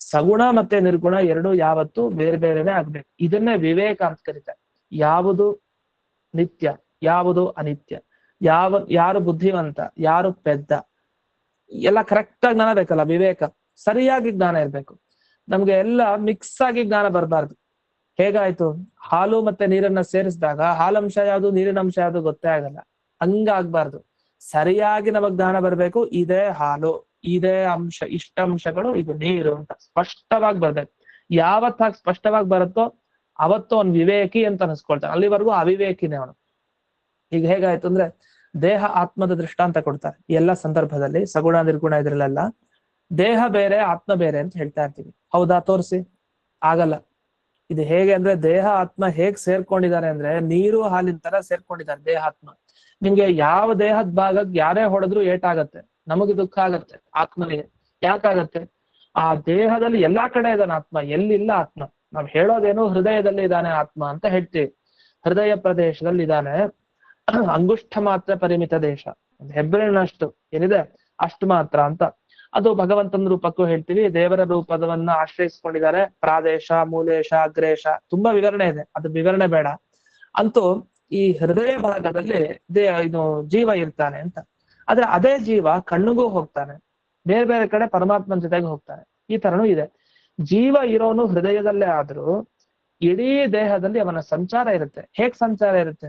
A: ಸಗುಣ ಮತ್ತೆ ನಿರ್ಗುಣ ಎರಡು ಯಾವತ್ತು ಬೇರೆ ಬೇರೆನೆ ಆಗ್ಬೇಕು. ಇದನ್ನೇ ವಿವೇಕ ಅಂತ ಕರೀತಾರೆ. ಯಾವುದು ನಿತ್ಯ, ಯಾವುದು ಅನಿತ್ಯ, ಯಾರು ಬುದ್ಧಿವಂತ, ಯಾರು ಪೆದ್ದ, ಎಲ್ಲ ಕರೆಕ್ಟ್ ಆಗಿ ಜ್ಞಾನ ಬೇಕಲ್ಲ. ವಿವೇಕ, ಸರಿಯಾಗಿ ಜ್ಞಾನ ಇರ್ಬೇಕು. ನಮ್ಗೆ ಎಲ್ಲ ಮಿಕ್ಸ್ ಆಗಿ ಜ್ಞಾನ ಬರಬಾರ್ದು. ಹೇಗಾಯ್ತು, ಹಾಲು ಮತ್ತೆ ನೀರನ್ನ ಸೇರಿಸಿದಾಗ ಹಾಲಂಶ ಯಾವುದು, ನೀರಿನ ಅಂಶ ಯಾವುದು ಗೊತ್ತೇ ಆಗಲ್ಲ. ಹಂಗಾಗ್ಬಾರ್ದು. ಸರಿಯಾಗಿ ನಮಗ್ ಜ್ಞಾನ ಬರ್ಬೇಕು. ಇದೇ ಹಾಲು, ಇದೇ ಅಂಶ, ಇಷ್ಟ ಅಂಶಗಳು, ಇದು ನೀರು ಅಂತ ಸ್ಪಷ್ಟವಾಗಿ ಬರ್ಬೇಕು. ಯಾವತ್ ಹಾಗೆ ಸ್ಪಷ್ಟವಾಗಿ ಬರುತ್ತೋ ಅವತ್ತು ಅವ್ನು ವಿವೇಕಿ ಅಂತ ಅನಿಸ್ಕೊಳ್ತಾನೆ. ಅಲ್ಲಿವರೆಗೂ ಅವಿವೇಕಿನೇ ಅವನು. ಈಗ ಹೇಗಾಯ್ತು ಅಂದ್ರೆ, ದೇಹ ಆತ್ಮದ ದೃಷ್ಟಾಂತ ಕೊಡ್ತಾರೆ ಎಲ್ಲ ಸಂದರ್ಭದಲ್ಲಿ, ಸಗುಣ ನಿರ್ಗುಣ ಇದ್ರಲ್ಲೆಲ್ಲ. ದೇಹ ಬೇರೆ ಆತ್ಮ ಬೇರೆ ಅಂತ ಹೇಳ್ತಾ ಇರ್ತೀವಿ. ಹೌದಾ? ತೋರಿಸಿ. ಆಗಲ್ಲ. ಇದು ಹೇಗೆ ಅಂದ್ರೆ, ದೇಹ ಆತ್ಮ ಹೇಗ್ ಸೇರ್ಕೊಂಡಿದ್ದಾರೆ ಅಂದ್ರೆ ನೀರು ಹಾಲಿನ ತರ ಸೇರ್ಕೊಂಡಿದ್ದಾರೆ ದೇಹ ಆತ್ಮ. ನಿಮ್ಗೆ ಯಾವ ದೇಹದ ಭಾಗಕ್ಕೆ ಯಾರೇ ಹೊಡೆದ್ರು ಏಟಾಗತ್ತೆ, ನಮಗೆ ದುಃಖ ಆಗತ್ತೆ. ಆತ್ಮನಿಗೆ ಯಾಕಾಗತ್ತೆ? ಆ ದೇಹದಲ್ಲಿ ಎಲ್ಲಾ ಕಡೆ ಇದ್ದಾನೆ ಆತ್ಮ, ಎಲ್ಲಿಲ್ಲ ಆತ್ಮ. ನಾವ್ ಹೇಳೋದೇನು ಹೃದಯದಲ್ಲಿ ಇದ್ದಾನೆ ಆತ್ಮ ಅಂತ ಹೇಳ್ತೀವಿ. ಹೃದಯ ಪ್ರದೇಶದಲ್ಲಿ ಇದ್ದಾನೆ, ಅಂಗುಷ್ಠ ಮಾತ್ರ ಪರಿಮಿತ ದೇಶ, ಹೆಬ್ಬೆರಳಿನಷ್ಟು ಏನಿದೆ ಅಷ್ಟು ಮಾತ್ರ ಅಂತ. ಅದು ಭಗವಂತನ ರೂಪಕ್ಕೂ ಹೇಳ್ತೀವಿ. ದೇವರ ರೂಪದವನ್ನ ಆಶ್ರಯಿಸ್ಕೊಂಡಿದ್ದಾರೆ. ಪ್ರಾದೇಶ, ಮೂಲೇಶ, ಅಗ್ರೇಶ, ತುಂಬಾ ವಿವರಣೆ ಇದೆ, ಅದು ವಿವರಣೆ ಬೇಡ. ಅಂತೂ ಈ ಹೃದಯ ಭಾಗದಲ್ಲಿ ಇದು ಜೀವ ಇರ್ತಾನೆ ಅಂತ. ಆದ್ರೆ ಅದೇ ಜೀವ ಕಣ್ಣಿಗೂ ಹೋಗ್ತಾನೆ, ಬೇರೆ ಬೇರೆ ಕಡೆ ಪರಮಾತ್ಮನ ಜೊತೆಗೆ ಹೋಗ್ತಾನೆ. ಈ ತರನೂ ಇದೆ. ಜೀವ ಇರೋನು ಹೃದಯದಲ್ಲೇ ಆದ್ರೂ ಇಡೀ ದೇಹದಲ್ಲಿ ಅವನ ಸಂಚಾರ ಇರುತ್ತೆ. ಹೇಗ್ ಸಂಚಾರ ಇರುತ್ತೆ?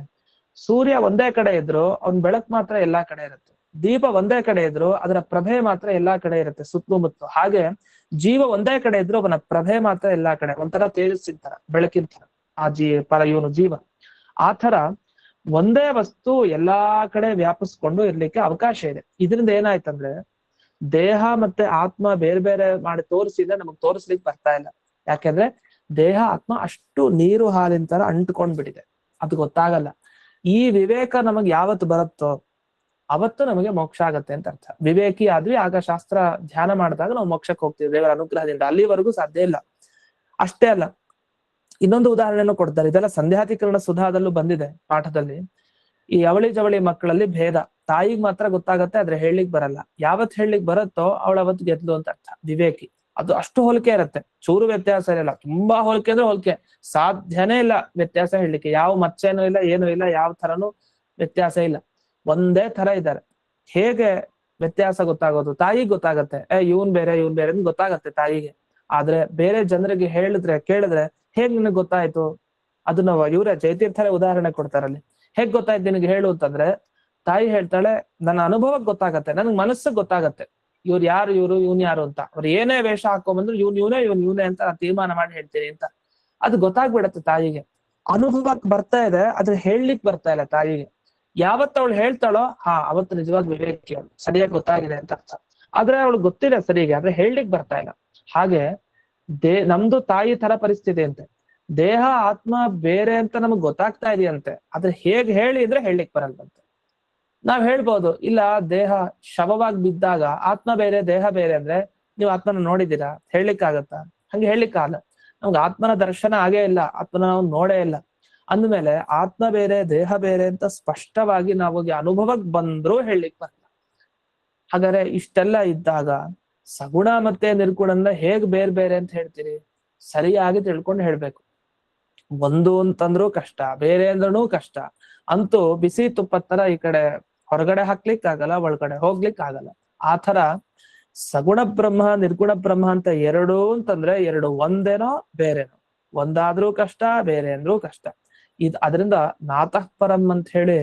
A: ಸೂರ್ಯ ಒಂದೇ ಕಡೆ ಇದ್ರು ಅವನ್ ಬೆಳಕ್ ಮಾತ್ರ ಎಲ್ಲಾ ಕಡೆ ಇರುತ್ತೆ. ದೀಪ ಒಂದೇ ಕಡೆ ಇದ್ರು ಅದರ ಪ್ರಭೆ ಮಾತ್ರ ಎಲ್ಲಾ ಕಡೆ ಇರುತ್ತೆ ಸುತ್ತಮುತ್ತ. ಹಾಗೆ ಜೀವ ಒಂದೇ ಕಡೆ ಇದ್ರು ಅವನ ಪ್ರಭೆ ಮಾತ್ರ ಎಲ್ಲಾ ಕಡೆ, ಒಂಥರ ತೇಜಸ್ಸಿನ ಬೆಳಕಿನ ತರ ಆ ಇವನು ಜೀವ. ಆ ತರ ಒಂದೇ ವಸ್ತು ಎಲ್ಲಾ ಕಡೆ ವ್ಯಾಪಿಸ್ಕೊಂಡು ಇರ್ಲಿಕ್ಕೆ ಅವಕಾಶ ಇದೆ. ಇದರಿಂದ ಏನಾಯ್ತಂದ್ರೆ ದೇಹ ಮತ್ತೆ ಆತ್ಮ ಬೇರೆ ಬೇರೆ ಮಾಡಿ ತೋರಿಸಿದ್ರೆ ನಮಗ್ ತೋರಿಸ್ಲಿಕ್ಕೆ ಬರ್ತಾ ಇಲ್ಲ. ಯಾಕೆಂದ್ರೆ ದೇಹ ಆತ್ಮ ಅಷ್ಟು ನೀರು ಹಾಲಿನ ತರ ಅಂಟ್ಕೊಂಡ್ಬಿಟ್ಟಿದೆ, ಅದು ಗೊತ್ತಾಗಲ್ಲ. ಈ ವಿವೇಕ ನಮಗ್ ಯಾವತ್ತು ಬರುತ್ತೋ ಅವತ್ತು ನಮಗೆ ಮೋಕ್ಷ ಆಗತ್ತೆ ಅಂತ ಅರ್ಥ. ವಿವೇಕಿ ಆದ್ವಿ ಆಗ ಶಾಸ್ತ್ರ ಧ್ಯಾನ ಮಾಡಿದಾಗ ನಾವು ಮೋಕ್ಷಕ್ಕೆ ಹೋಗ್ತೀವಿ ದೇವರ ಅನುಗ್ರಹದಿಂದ. ಅಲ್ಲಿವರೆಗೂ ಸಾಧ್ಯ ಇಲ್ಲ. ಅಷ್ಟೇ ಅಲ್ಲ, ಇನ್ನೊಂದು ಉದಾಹರಣೆಯನ್ನು ಕೊಡ್ತಾರೆ. ಇದೆಲ್ಲ ಸಂಧ್ಯಾಧಿಕರಣ ಸುಧಾದಲ್ಲೂ ಬಂದಿದೆ ಪಾಠದಲ್ಲಿ. ಈ ಅವಳಿ ಜವಳಿ ಮಕ್ಕಳಲ್ಲಿ ಭೇದ ತಾಯಿಗ್ ಮಾತ್ರ ಗೊತ್ತಾಗತ್ತೆ, ಆದ್ರೆ ಹೇಳಲಿಕ್ ಬರಲ್ಲ. ಯಾವತ್ ಹೇಳಲಿಕ್ ಬರುತ್ತೋ ಅವಳ ಅವತ್ತು ಗೆದ್ಲು ಅಂತ ಅರ್ಥ. ವಿವೇಕಿ ಅದು ಅಷ್ಟು ಹೋಲಿಕೆ ಇರತ್ತೆ, ಚೂರು ವ್ಯತ್ಯಾಸ ಇರಲ್ಲ. ತುಂಬಾ ಹೋಲಿಕೆ ಅಂದ್ರೆ ಹೋಲಿಕೆ, ಸಾಧ್ಯನೇ ಇಲ್ಲ ವ್ಯತ್ಯಾಸ ಹೇಳಲಿಕ್ಕೆ. ಯಾವ ಮಚ್ಚೆನೂ ಇಲ್ಲ, ಏನು ಇಲ್ಲ, ಯಾವ ತರನು ವ್ಯತ್ಯಾಸ ಇಲ್ಲ, ಒಂದೇ ತರ ಇದ್ದಾರೆ. ಹೇಗೆ ವ್ಯತ್ಯಾಸ ಗೊತ್ತಾಗೋದು? ತಾಯಿಗೆ ಗೊತ್ತಾಗತ್ತೆ, ಇವನ್ ಬೇರೆ ಇವನ್ ಬೇರೆ ಅಂತ ಗೊತ್ತಾಗತ್ತೆ ತಾಯಿಗೆ. ಆದ್ರೆ ಬೇರೆ ಜನರಿಗೆ ಹೇಳಿದ್ರೆ ಕೇಳಿದ್ರೆ ಹೇಗ್ ನಿನಗೆ ಗೊತ್ತಾಯ್ತು? ಅದನ್ನ ಇವರೇ ಜಯತೀರ್ಥರೇ ಉದಾಹರಣೆ ಕೊಡ್ತಾರಲ್ಲಿ. ಹೇಗ್ ಗೊತ್ತಾಯ್ತು ನಿನಗೆ ಹೇಳು ಅಂತಂದ್ರೆ, ತಾಯಿ ಹೇಳ್ತಾಳೆ ನನ್ನ ಅನುಭವಕ್ಕೆ ಗೊತ್ತಾಗತ್ತೆ, ನನ್ಗೆ ಮನಸ್ಸಿಗೆ ಗೊತ್ತಾಗತ್ತೆ ಇವ್ರು ಯಾರು, ಇವನ್ ಯಾರು ಅಂತ. ಅವ್ರು ಏನೇ ವೇಷ ಹಾಕೊಂಡ್ಬಂದ್ರು ಇವನೇ ಅಂತ ತೀರ್ಮಾನ ಮಾಡಿ ಹೇಳ್ತೀನಿ ಅಂತ. ಅದು ಗೊತ್ತಾಗ್ಬಿಡತ್ತೆ ತಾಯಿಗೆ. ಅನುಭವಕ್ಕೆ ಬರ್ತಾ ಇದೆ, ಆದ್ರೆ ಹೇಳಲಿಕ್ ಬರ್ತಾ ಇಲ್ಲ ತಾಯಿಗೆ. ಯಾವತ್ತು ಅವಳು ಹೇಳ್ತಾಳೋ ಅವತ್ತು ನಿಜವಾದ ವಿವೇಕಿ ಅವಳು, ಸರಿಯಾಗಿ ಗೊತ್ತಾಗಿದೆ ಅಂತ ಅರ್ಥ. ಆದ್ರೆ ಅವಳು ಗೊತ್ತಿಲ್ಲ ಸರಿಯಾಗಿ, ಆದ್ರೆ ಹೇಳಲಿಕ್ ಬರ್ತಾ ಇಲ್ಲ. ಹಾಗೆ ನಮ್ದು ತಾಯಿ ತರ ಪರಿಸ್ಥಿತಿ ಅಂತೆ. ದೇಹ ಆತ್ಮ ಬೇರೆ ಅಂತ ನಮಗ್ ಗೊತ್ತಾಗ್ತಾ ಇದೆಯಂತೆ, ಆದ್ರೆ ಹೇಗ್ ಹೇಳಿ ಅಂದ್ರೆ ಹೇಳಲಿಕ್ ಬರಲ್ವಂತೆ. ನಾವ್ ಹೇಳ್ಬೋದು, ಇಲ್ಲ ದೇಹ ಶವವಾಗಿ ಬಿದ್ದಾಗ ಆತ್ಮ ಬೇರೆ ದೇಹ ಬೇರೆ ಅಂದ್ರೆ ನೀವು ಆತ್ಮನ ನೋಡಿದ್ದೀರಾ, ಹೇಳಲಿಕ್ಕಾಗತ್ತಾ? ಹಂಗೆ ಹೇಳಲಿಕ್ಕಾಗಲ್ಲ. ನಮ್ಗೆ ಆತ್ಮನ ದರ್ಶನ ಆಗೇ ಇಲ್ಲ, ಆತ್ಮನ ನಾವು ನೋಡೇ ಇಲ್ಲ. ಅಂದ್ಮೇಲೆ ಆತ್ಮ ಬೇರೆ ದೇಹ ಬೇರೆ ಅಂತ ಸ್ಪಷ್ಟವಾಗಿ ನಾವಾಗಿ ಅನುಭವಕ್ಕೆ ಬಂದ್ರೂ ಹೇಳಲಿಕ್ ಬರಲ್ಲ. ಹಾಗಾದ್ರೆ ಇಷ್ಟೆಲ್ಲ ಇದ್ದಾಗ ಸಗುಣ ಮತ್ತೆ ನಿರ್ಗುಣನ ಹೇಗ್ ಬೇರೆ ಬೇರೆ ಅಂತ ಹೇಳ್ತೀರಿ? ಸರಿಯಾಗಿ ತಿಳ್ಕೊಂಡು ಹೇಳ್ಬೇಕು. ಒಂದು ಅಂತಂದ್ರೂ ಕಷ್ಟ, ಬೇರೆ ಅಂದ್ರೂ ಕಷ್ಟ. ಅಂತೂ ಬಿಸಿ ತುಪ್ಪದ ತರ ಈ ಕಡೆ ಹೊರಗಡೆ ಹಾಕ್ಲಿಕ್ ಆಗಲ್ಲ, ಒಳಗಡೆ ಹೋಗ್ಲಿಕ್ ಆಗಲ್ಲ. ಆ ತರ ಸಗುಣ ಬ್ರಹ್ಮ ನಿರ್ಗುಣ ಬ್ರಹ್ಮ ಅಂತ ಎರಡು ಅಂತಂದ್ರೆ ಎರಡು ಒಂದೇನೋ ಬೇರೆನೋ. ಒಂದಾದ್ರೂ ಕಷ್ಟ, ಬೇರೆ ಅಂದ್ರೂ ಕಷ್ಟ. ಅದರಿಂದ ನಾತಃ ಪರಂ ಅಂತ ಹೇಳಿ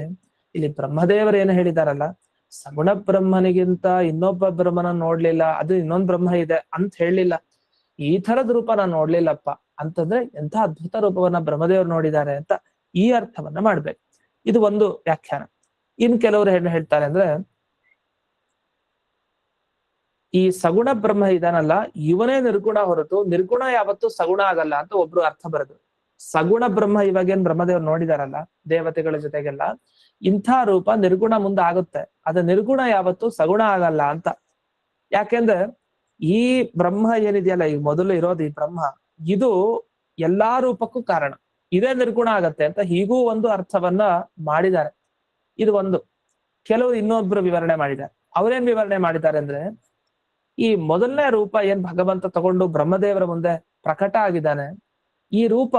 A: ಇಲ್ಲಿ ಬ್ರಹ್ಮದೇವರು ಏನು ಹೇಳಿದಾರಲ್ಲ, ಸಗುಣ ಬ್ರಹ್ಮನಿಗಿಂತ ಇನ್ನೊಬ್ಬ ಬ್ರಹ್ಮನ ನೋಡ್ಲಿಲ್ಲ, ಅದು ಇನ್ನೊಂದ್ ಬ್ರಹ್ಮ ಇದೆ ಅಂತ ಹೇಳಿಲ್ಲ. ಈ ತರದ ರೂಪ ನಾನು ನೋಡ್ಲಿಲ್ಲಪ್ಪ ಅಂತಂದ್ರೆ ಎಂಥ ಅದ್ಭುತ ರೂಪವನ್ನ ಬ್ರಹ್ಮದೇವರು ನೋಡಿದ್ದಾರೆ ಅಂತ ಈ ಅರ್ಥವನ್ನ ಮಾಡ್ಬೇಕು. ಇದು ಒಂದು ವ್ಯಾಖ್ಯಾನ. ಇನ್ ಕೆಲವರು ಏನ್ ಹೇಳ್ತಾರೆ ಅಂದ್ರೆ, ಈ ಸಗುಣ ಬ್ರಹ್ಮ ಇದಾನಲ್ಲ ಇವನೇ ನಿರ್ಗುಣ ಹೊರತು ನಿರ್ಗುಣ ಯಾವತ್ತೂ ಸಗುಣ ಆಗಲ್ಲ ಅಂತ ಒಬ್ರು ಅರ್ಥ ಬರೆದು. ಸಗುಣ ಬ್ರಹ್ಮ ಇವಾಗೇನ್ ಬ್ರಹ್ಮದೇವ್ರು ನೋಡಿದಾರಲ್ಲ ದೇವತೆಗಳ ಜೊತೆಗೆಲ್ಲ, ಇಂಥ ರೂಪ ನಿರ್ಗುಣ ಮುಂದೆ ಆಗುತ್ತೆ, ಅದು ನಿರ್ಗುಣ ಯಾವತ್ತೂ ಸಗುಣ ಆಗಲ್ಲ ಅಂತ. ಯಾಕೆಂದ್ರೆ ಈ ಬ್ರಹ್ಮ ಏನಿದೆಯಲ್ಲ, ಈಗ ಮೊದಲು ಇರೋದು ಈ ಬ್ರಹ್ಮ, ಇದು ಎಲ್ಲಾ ರೂಪಕ್ಕೂ ಕಾರಣ. ಇದೇ ನಿರ್ಗುಣ ಆಗತ್ತೆ ಅಂತ ಹೀಗೂ ಒಂದು ಅರ್ಥವನ್ನ ಮಾಡಿದ್ದಾರೆ. ಇದು ಒಂದು. ಕೆಲವರು ಇನ್ನೊಬ್ರು ವಿವರಣೆ ಮಾಡಿದ್ದಾರೆ. ಅವ್ರೇನ್ ವಿವರಣೆ ಮಾಡಿದ್ದಾರೆ ಅಂದ್ರೆ, ಈ ಮೊದಲನೇ ರೂಪ ಏನ್ ಭಗವಂತ ತಗೊಂಡು ಬ್ರಹ್ಮದೇವರ ಮುಂದೆ ಪ್ರಕಟ ಆಗಿದ್ದಾನೆ, ಈ ರೂಪ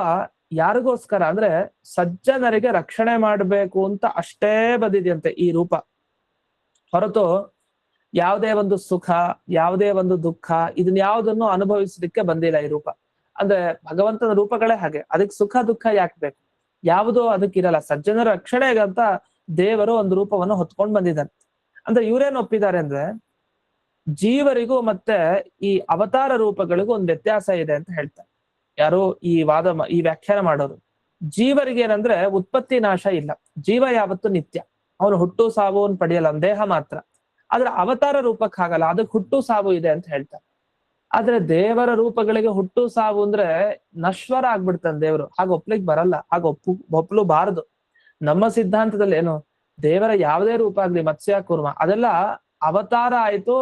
A: ಯಾರಿಗೋಸ್ಕರ ಅಂದ್ರೆ ಸಜ್ಜನರಿಗೆ ರಕ್ಷಣೆ ಮಾಡ್ಬೇಕು ಅಂತ ಅಷ್ಟೇ ಬಂದಿದೆಯಂತೆ ಈ ರೂಪ. ಹೊರತು ಯಾವುದೇ ಒಂದು ಸುಖ, ಯಾವುದೇ ಒಂದು ದುಃಖ, ಇದನ್ನ ಯಾವುದನ್ನು ಅನುಭವಿಸಲಿಕ್ಕೆ ಬಂದಿಲ್ಲ ಈ ರೂಪ. ಅಂದ್ರೆ ಭಗವಂತನ ರೂಪಗಳೇ ಹಾಗೆ, ಅದಕ್ಕೆ ಸುಖ ದುಃಖ ಯಾಕೆ ಬೇಕು? ಯಾವುದೋ ಅದಕ್ಕಿರಲ್ಲ. ಸಜ್ಜನರ ರಕ್ಷಣೆಗಂತ ದೇವರು ಒಂದು ರೂಪವನ್ನು ಹೊತ್ಕೊಂಡು ಬಂದಿದ್ದಾನೆ. ಅಂದ್ರೆ ಇವ್ರೇನ್ ಒಪ್ಪಿದ್ದಾರೆ ಅಂದ್ರೆ, ಜೀವರಿಗೂ ಮತ್ತೆ ಈ ಅವತಾರ ರೂಪಗಳಿಗೂ ಒಂದು ವ್ಯತ್ಯಾಸ ಇದೆ ಅಂತ ಹೇಳ್ತಾರೆ. ಯಾರು ಈ ವ್ಯಾಖ್ಯಾನ ಮಾಡೋರು. ಜೀವರಿಗೆ ಏನಂದ್ರೆ ಉತ್ಪತ್ತಿ ನಾಶ ಇಲ್ಲ, ಜೀವ ಯಾವತ್ತು ನಿತ್ಯ, ಅವನು ಹುಟ್ಟು ಸಾವು ಪಡೆಯಲ್ಲ, ದೇಹ ಮಾತ್ರ. ಆದ್ರೆ ಅವತಾರ ರೂಪಕ್ಕೆ ಹಾಗಲ್ಲ, ಅದಕ್ಕೆ ಹುಟ್ಟು ಸಾವು ಇದೆ ಅಂತ ಹೇಳ್ತಾರೆ. ಆದ್ರೆ ದೇವರ ರೂಪಗಳಿಗೆ ಹುಟ್ಟು ಸಾವು ಅಂದ್ರೆ ನಶ್ವರ ಆಗ್ಬಿಡ್ತಾನೆ ದೇವರು. ಹಾಗೆ ಒಪ್ಲಿಕ್ ಬರಲ್ಲ, ಹಾಗೆ ಒಪ್ಲೂಬಾರದು. ನಮ್ಮ ಸಿದ್ಧಾಂತದಲ್ಲಿ ಏನು, ದೇವರ ಯಾವುದೇ ರೂಪ ಆಗ್ಲಿ, ಮತ್ಸ್ಯ ಕೂರ್ಮ, ಅದೆಲ್ಲ ಅವತಾರ ಆಯ್ತು,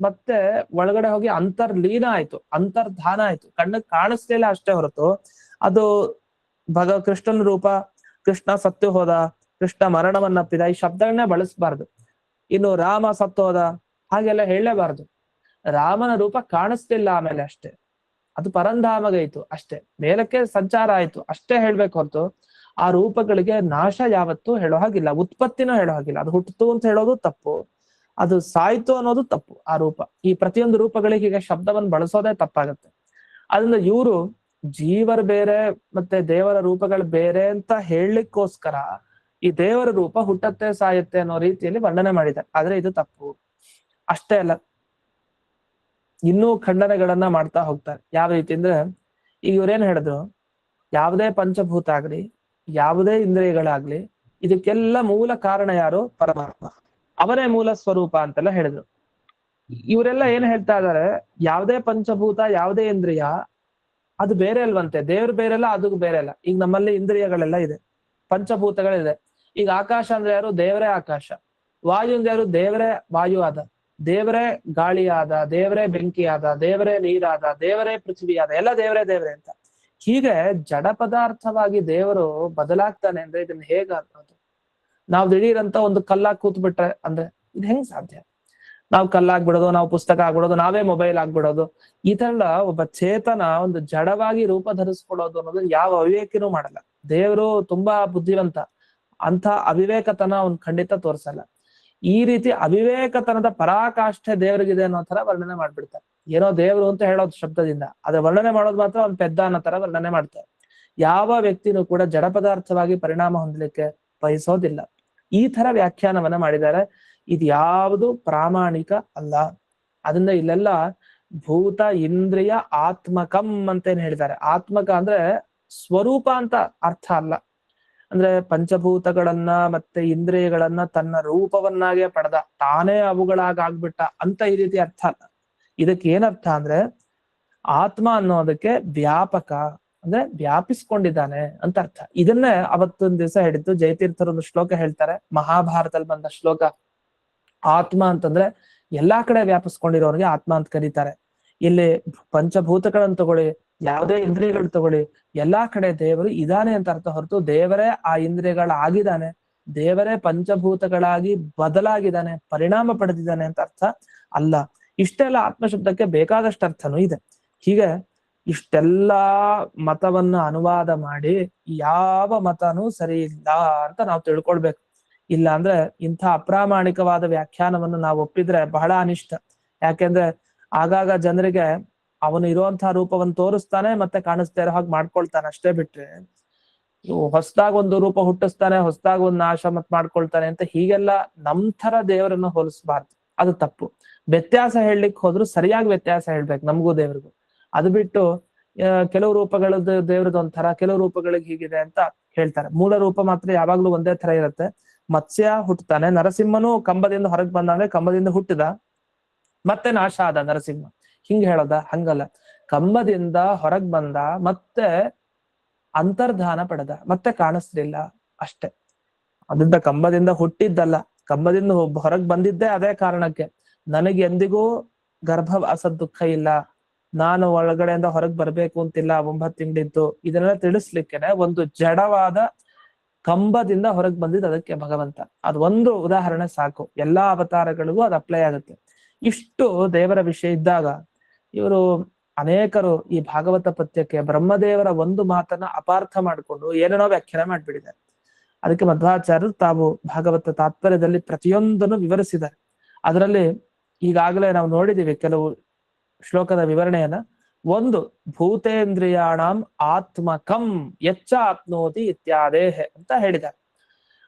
A: ಮತ್ತೆ ಒಳಗಡೆ ಹೋಗಿ ಅಂತರ್ಲೀನ ಆಯ್ತು, ಅಂತರ್ಧಾನ ಆಯ್ತು, ಕಣ್ಣಿಗೆ ಕಾಣಿಸ್ಲಿಲ್ಲ ಅಷ್ಟೇ ಹೊರತು ಅದು ಕೃಷ್ಣನ ರೂಪ, ಕೃಷ್ಣ ಸತ್ತು ಹೋದ, ಕೃಷ್ಣ ಮರಣವನ್ನಪ್ಪಿದ, ಈ ಶಬ್ದಗಳನ್ನೇ ಬಳಸಬಾರ್ದು. ಇನ್ನು ರಾಮ ಸತ್ತು ಹೋದ ಹಾಗೆಲ್ಲ ಹೇಳಲೇಬಾರ್ದು. ರಾಮನ ರೂಪ ಕಾಣಿಸ್ತಿಲ್ಲ ಆಮೇಲೆ ಅಷ್ಟೇ, ಅದು ಪರಂಧಾಮಗೈತು ಅಷ್ಟೇ, ಮೇಲಕ್ಕೆ ಸಂಚಾರ ಆಯ್ತು ಅಷ್ಟೇ ಹೇಳ್ಬೇಕು ಹೊರತು ಆ ರೂಪಗಳಿಗೆ ನಾಶ ಯಾವತ್ತೂ ಹೇಳೋ ಹಾಗಿಲ್ಲ, ಉತ್ಪತ್ತಿನೂ ಹೇಳೋ ಹಾಗಿಲ್ಲ. ಅದು ಹುಟ್ಟಿತು ಅಂತ ಹೇಳೋದು ತಪ್ಪು, ಅದು ಸಾಯ್ತು ಅನ್ನೋದು ತಪ್ಪು. ಆ ರೂಪ, ಈ ಪ್ರತಿಯೊಂದು ರೂಪಗಳಿಗೆ ಈಗ ಶಬ್ದವನ್ನು ಬಳಸೋದೇ ತಪ್ಪಾಗತ್ತೆ. ಅದರಿಂದ ಇವರು ಜೀವರು ಬೇರೆ ಮತ್ತೆ ದೇವರ ರೂಪಗಳು ಬೇರೆ ಅಂತ ಹೇಳಲಿಕ್ಕೋಸ್ಕರ ಈ ದೇವರ ರೂಪ ಹುಟ್ಟತ್ತೆ ಸಾಯುತ್ತೆ ಅನ್ನೋ ರೀತಿಯಲ್ಲಿ ವರ್ಣನೆ ಮಾಡಿದ್ದಾರೆ. ಆದ್ರೆ ಇದು ತಪ್ಪು. ಅಷ್ಟೇ ಅಲ್ಲ, ಇನ್ನೂ ಖಂಡನೆಗಳನ್ನ ಮಾಡ್ತಾ ಹೋಗ್ತಾರೆ. ಯಾವ ರೀತಿ ಅಂದ್ರೆ, ಈಗ ಇವ್ರೇನ್ ಹೇಳಿದ್ರು, ಯಾವುದೇ ಪಂಚಭೂತ ಆಗ್ಲಿ, ಯಾವುದೇ ಇಂದ್ರಿಯಗಳಾಗ್ಲಿ, ಇದಕ್ಕೆಲ್ಲ ಮೂಲ ಕಾರಣ ಯಾರು? ಪರಮಾತ್ಮ. ಅವನೇ ಮೂಲ ಸ್ವರೂಪ ಅಂತೆಲ್ಲ ಹೇಳಿದ್ರು. ಇವರೆಲ್ಲ ಏನ್ ಹೇಳ್ತಾ ಇದಾರೆ, ಯಾವುದೇ ಪಂಚಭೂತ, ಯಾವುದೇ ಇಂದ್ರಿಯ ಅದು ಬೇರೆ ಅಲ್ವಂತೆ. ದೇವ್ರು ಬೇರೆಲ್ಲ, ಅದು ಬೇರೆ ಅಲ್ಲ. ಈಗ ನಮ್ಮಲ್ಲಿ ಇಂದ್ರಿಯಗಳೆಲ್ಲ ಇದೆ, ಪಂಚಭೂತಗಳಿದೆ. ಈಗ ಆಕಾಶ ಅಂದ್ರೆ ಯಾರು? ದೇವರೇ ಆಕಾಶ. ವಾಯು ಅಂದ್ರೆ ಯಾರು? ದೇವರೇ ವಾಯು ಆದ, ದೇವರೇ ಗಾಳಿ ಆದ, ದೇವರೇ ಬೆಂಕಿ ಆದ, ದೇವರೇ ನೀರಾದ, ದೇವರೇ ಪೃಥ್ವಿ ಆದ, ಎಲ್ಲ ದೇವರೇ ದೇವರೇ ಅಂತ. ಹೀಗೆ ಜಡ ಪದಾರ್ಥವಾಗಿ ದೇವರು ಬದಲಾಗ್ತಾನೆ ಅಂದ್ರೆ ಇದನ್ನ ಹೇಗ ಅನ್ನೋದು? ನಾವು ದಿಢೀರಂತ ಒಂದು ಕಲ್ಲಾಗಿ ಕೂತ್ ಬಿಟ್ರೆ ಅಂದ್ರೆ ಇದು ಹೆಂಗ್ ಸಾಧ್ಯ? ನಾವು ಕಲ್ಲಾಗ್ಬಿಡೋದು, ನಾವು ಪುಸ್ತಕ ಆಗ್ಬಿಡೋದು, ನಾವೇ ಮೊಬೈಲ್ ಆಗ್ಬಿಡೋದು, ಈ ತರ ಒಬ್ಬ ಚೇತನ ಒಂದು ಜಡವಾಗಿ ರೂಪ ಧರಿಸ್ಕೊಡೋದು ಅನ್ನೋದು ಯಾವ ಅವಿವೇಕಿನೂ ಮಾಡಲ್ಲ. ದೇವರು ತುಂಬಾ ಬುದ್ಧಿವಂತ, ಅಂತ ಅವಿವೇಕತನ ಅವ್ನ್ ಖಂಡಿತ ತೋರ್ಸಲ್ಲ. ಈ ರೀತಿ ಅವಿವೇಕತನದ ಪರಾಕಾಷ್ಠೆ ದೇವರಿಗಿದೆ ಅನ್ನೋ ತರ ವರ್ಣನೆ ಮಾಡ್ಬಿಡ್ತಾರೆ. ಏನೋ ದೇವ್ರು ಅಂತ ಹೇಳೋದು ಶಬ್ದದಿಂದ, ಅದ್ರ ವರ್ಣನೆ ಮಾಡೋದು ಮಾತ್ರ ಅವ್ನ್ ಪೆದ್ದ ಅನ್ನೋ ತರ ವರ್ಣನೆ ಮಾಡ್ತಾರೆ. ಯಾವ ವ್ಯಕ್ತಿನೂ ಕೂಡ ಜಡ ಪದಾರ್ಥವಾಗಿ ಪರಿಣಾಮ ಹೊಂದಲಿಕ್ಕೆ ಬಯಸೋದಿಲ್ಲ. ಈ ತರ ವ್ಯಾಖ್ಯಾನವನ್ನ ಮಾಡಿದ್ದಾರೆ. ಇದ್ಯಾವುದು ಪ್ರಾಮಾಣಿಕ ಅಲ್ಲ. ಅದರಿಂದ ಇಲ್ಲೆಲ್ಲ ಭೂತ ಇಂದ್ರಿಯ ಆತ್ಮಕಂ ಅಂತೇನ್ ಹೇಳಿದ್ದಾರೆ. ಆತ್ಮಕ ಅಂದ್ರೆ ಸ್ವರೂಪ ಅಂತ ಅರ್ಥ ಅಲ್ಲ. ಅಂದ್ರೆ ಪಂಚಭೂತಗಳನ್ನ ಮತ್ತೆ ಇಂದ್ರಿಯಗಳನ್ನ ತನ್ನ ರೂಪವನ್ನಾಗೆ ಪಡೆದ, ತಾನೇ ಅವುಗಳಾಗ್ಬಿಟ್ಟ ಅಂತ ಈ ರೀತಿ ಅರ್ಥ ಅಲ್ಲ. ಇದಕ್ಕೆ ಏನರ್ಥ ಅಂದ್ರೆ, ಆತ್ಮ ಅನ್ನೋದಕ್ಕೆ ವ್ಯಾಪಕ ಅಂದ್ರೆ ವ್ಯಾಪಿಸ್ಕೊಂಡಿದ್ದಾನೆ ಅಂತ ಅರ್ಥ. ಇದನ್ನೇ ಅವತ್ತೊಂದ್ ದಿವಸ ಹೇಳಿದ್ದು ಜಯತೀರ್ಥರೊಂದು ಶ್ಲೋಕ ಹೇಳ್ತಾರೆ, ಮಹಾಭಾರತದಲ್ಲಿ ಬಂದ ಶ್ಲೋಕ. ಆತ್ಮ ಅಂತಂದ್ರೆ ಎಲ್ಲಾ ಕಡೆ ವ್ಯಾಪಿಸ್ಕೊಂಡಿರೋರಿಗೆ ಆತ್ಮ ಅಂತ ಕರೀತಾರೆ. ಇಲ್ಲಿ ಪಂಚಭೂತಗಳನ್ನ ತಗೊಳ್ಳಿ, ಯಾವುದೇ ಇಂದ್ರಿಯಗಳು ತಗೊಳ್ಳಿ, ಎಲ್ಲಾ ಕಡೆ ದೇವರು ಇದಾನೆ ಅಂತ ಅರ್ಥ ಹೊರತು ದೇವರೇ ಆ ಇಂದ್ರಿಯಗಳಾಗಿದ್ದಾನೆ, ದೇವರೇ ಪಂಚಭೂತಗಳಾಗಿ ಬದಲಾಗಿದ್ದಾನೆ, ಪರಿಣಾಮ ಪಡೆದಿದ್ದಾನೆ ಅಂತ ಅರ್ಥ ಅಲ್ಲ. ಇಷ್ಟೆಲ್ಲ ಆತ್ಮಶಬ್ದಕ್ಕೆ ಬೇಕಾದಷ್ಟು ಅರ್ಥನೂ ಇದೆ. ಹೀಗೆ ಇಷ್ಟೆಲ್ಲಾ ಮತವನ್ನ ಅನುವಾದ ಮಾಡಿ ಯಾವ ಮತನೂ ಸರಿ ಇಲ್ಲ ಅಂತ ನಾವು ತಿಳ್ಕೊಳ್ಬೇಕು. ಇಲ್ಲ ಅಂದ್ರೆ ಇಂಥ ಅಪ್ರಾಮಾಣಿಕವಾದ ವ್ಯಾಖ್ಯಾನವನ್ನು ನಾವು ಒಪ್ಪಿದ್ರೆ ಬಹಳ ಅನಿಷ್ಟ. ಯಾಕೆಂದ್ರೆ ಆಗಾಗ ಜನರಿಗೆ ಅವನು ಇರುವಂತಹ ರೂಪವನ್ನು ತೋರಿಸ್ತಾನೆ, ಮತ್ತೆ ಕಾಣಿಸ್ತಾ ಇರೋ ಹಾಗೆ ಮಾಡ್ಕೊಳ್ತಾನೆ. ಅಷ್ಟೇ ಬಿಟ್ರೆ ಹೊಸದಾಗ ಒಂದು ರೂಪ ಹುಟ್ಟಿಸ್ತಾನೆ, ಹೊಸದಾಗ ಒಂದು ನಾಶ ಮತ್ ಮಾಡ್ಕೊಳ್ತಾನೆ ಅಂತ ಹೀಗೆಲ್ಲ ನಮ್ ತರ ದೇವರನ್ನ ಹೋಲಿಸಬಾರ್ದು. ಅದು ತಪ್ಪು. ವ್ಯತ್ಯಾಸ ಹೇಳಲಿಕ್ಕೆ ಹೋದ್ರು ಸರಿಯಾಗಿ ವ್ಯತ್ಯಾಸ ಹೇಳ್ಬೇಕು ನಮಗೂ ದೇವ್ರಿಗೂ. ಅದು ಬಿಟ್ಟು ಕೆಲವು ರೂಪಗಳದ್ದು ದೇವ್ರದ್ದು ಒಂಥರ, ಕೆಲವು ರೂಪಗಳಿಗೆ ಹೀಗಿದೆ ಅಂತ ಹೇಳ್ತಾರೆ. ಮೂಲ ರೂಪ ಮಾತ್ರ ಯಾವಾಗ್ಲೂ ಒಂದೇ ತರ ಇರುತ್ತೆ. ಮತ್ಸ್ಯ ಹುಟ್ಟುತ್ತಾನೆ, ನರಸಿಂಹನು ಕಂಬದಿಂದ ಹೊರಗೆ ಬಂದಂದ್ರೆ ಕಂಬದಿಂದ ಹುಟ್ಟಿದ, ಮತ್ತೆ ನಾಶ ಆದ ನರಸಿಂಹ. ಹಿಂಗ್ ಹೇಳೋದ? ಹಂಗಲ್ಲ. ಕಂಬದಿಂದ ಹೊರಗ್ ಬಂದ, ಮತ್ತೆ ಅಂತರ್ಧಾನ ಪಡೆದ, ಮತ್ತೆ ಕಾಣಿಸ್ಲಿಲ್ಲ ಅಷ್ಟೆ. ಅದರಿಂದ ಕಂಬದಿಂದ ಹುಟ್ಟಿದ್ದಲ್ಲ, ಕಂಬದಿಂದ ಹೊರಗ್ ಬಂದಿದ್ದೇ ಅದೇ ಕಾರಣಕ್ಕೆ. ನನಗೆ ಎಂದಿಗೂ ಗರ್ಭವಾಸ ದುಃಖ ಇಲ್ಲ, ನಾನು ಒಳಗಡೆಯಿಂದ ಹೊರಗ್ ಬರ್ಬೇಕು ಅಂತಿಲ್ಲ 9 ತಿಂಗಳಿದ್ದು, ಇದನ್ನೆಲ್ಲ ತಿಳಿಸ್ಲಿಕ್ಕೆನೆ ಒಂದು ಜಡವಾದ ಕಂಬದಿಂದ ಹೊರಗೆ ಬಂದಿದ್ದು ಅದಕ್ಕೆ ಭಗವಂತ. ಅದು ಒಂದು ಉದಾಹರಣೆ ಸಾಕು, ಎಲ್ಲಾ ಅವತಾರಗಳಿಗೂ ಅದು ಅಪ್ಲೈ ಆಗುತ್ತೆ. ಇಷ್ಟು ದೇವರ ವಿಷಯ ಇದ್ದಾಗ ಇವರು ಅನೇಕರು ಈ ಭಾಗವತ ಪದ್ಯಕ್ಕೆ ಬ್ರಹ್ಮದೇವರ ಒಂದು ಮಾತನ್ನ ಅಪಾರ್ಥ ಮಾಡಿಕೊಂಡು ಏನೇನೋ ವ್ಯಾಖ್ಯಾನ ಮಾಡ್ಬಿಟ್ಟಿದ್ದಾರೆ. ಅದಕ್ಕೆ ಮಧ್ವಾಚಾರ್ಯರು ತಾವು ಭಾಗವತ ತಾತ್ಪರ್ಯದಲ್ಲಿ ಪ್ರತಿಯೊಂದನ್ನು ವಿವರಿಸಿದ್ದಾರೆ. ಅದರಲ್ಲಿ ಈಗಾಗಲೇ ನಾವು ನೋಡಿದೀವಿ ಕೆಲವು ಶ್ಲೋಕದ ವಿವರಣೆಯನ್ನ. ಒಂದು, ಭೂತೇಂದ್ರಿಯಾಣಂ ಆತ್ಮಕಂ ಯಚ್ಚ ಆಪ್ನೋತಿ ಇತ್ಯಾದೇಹೆ ಅಂತ ಹೇಳಿದ್ದಾರೆ.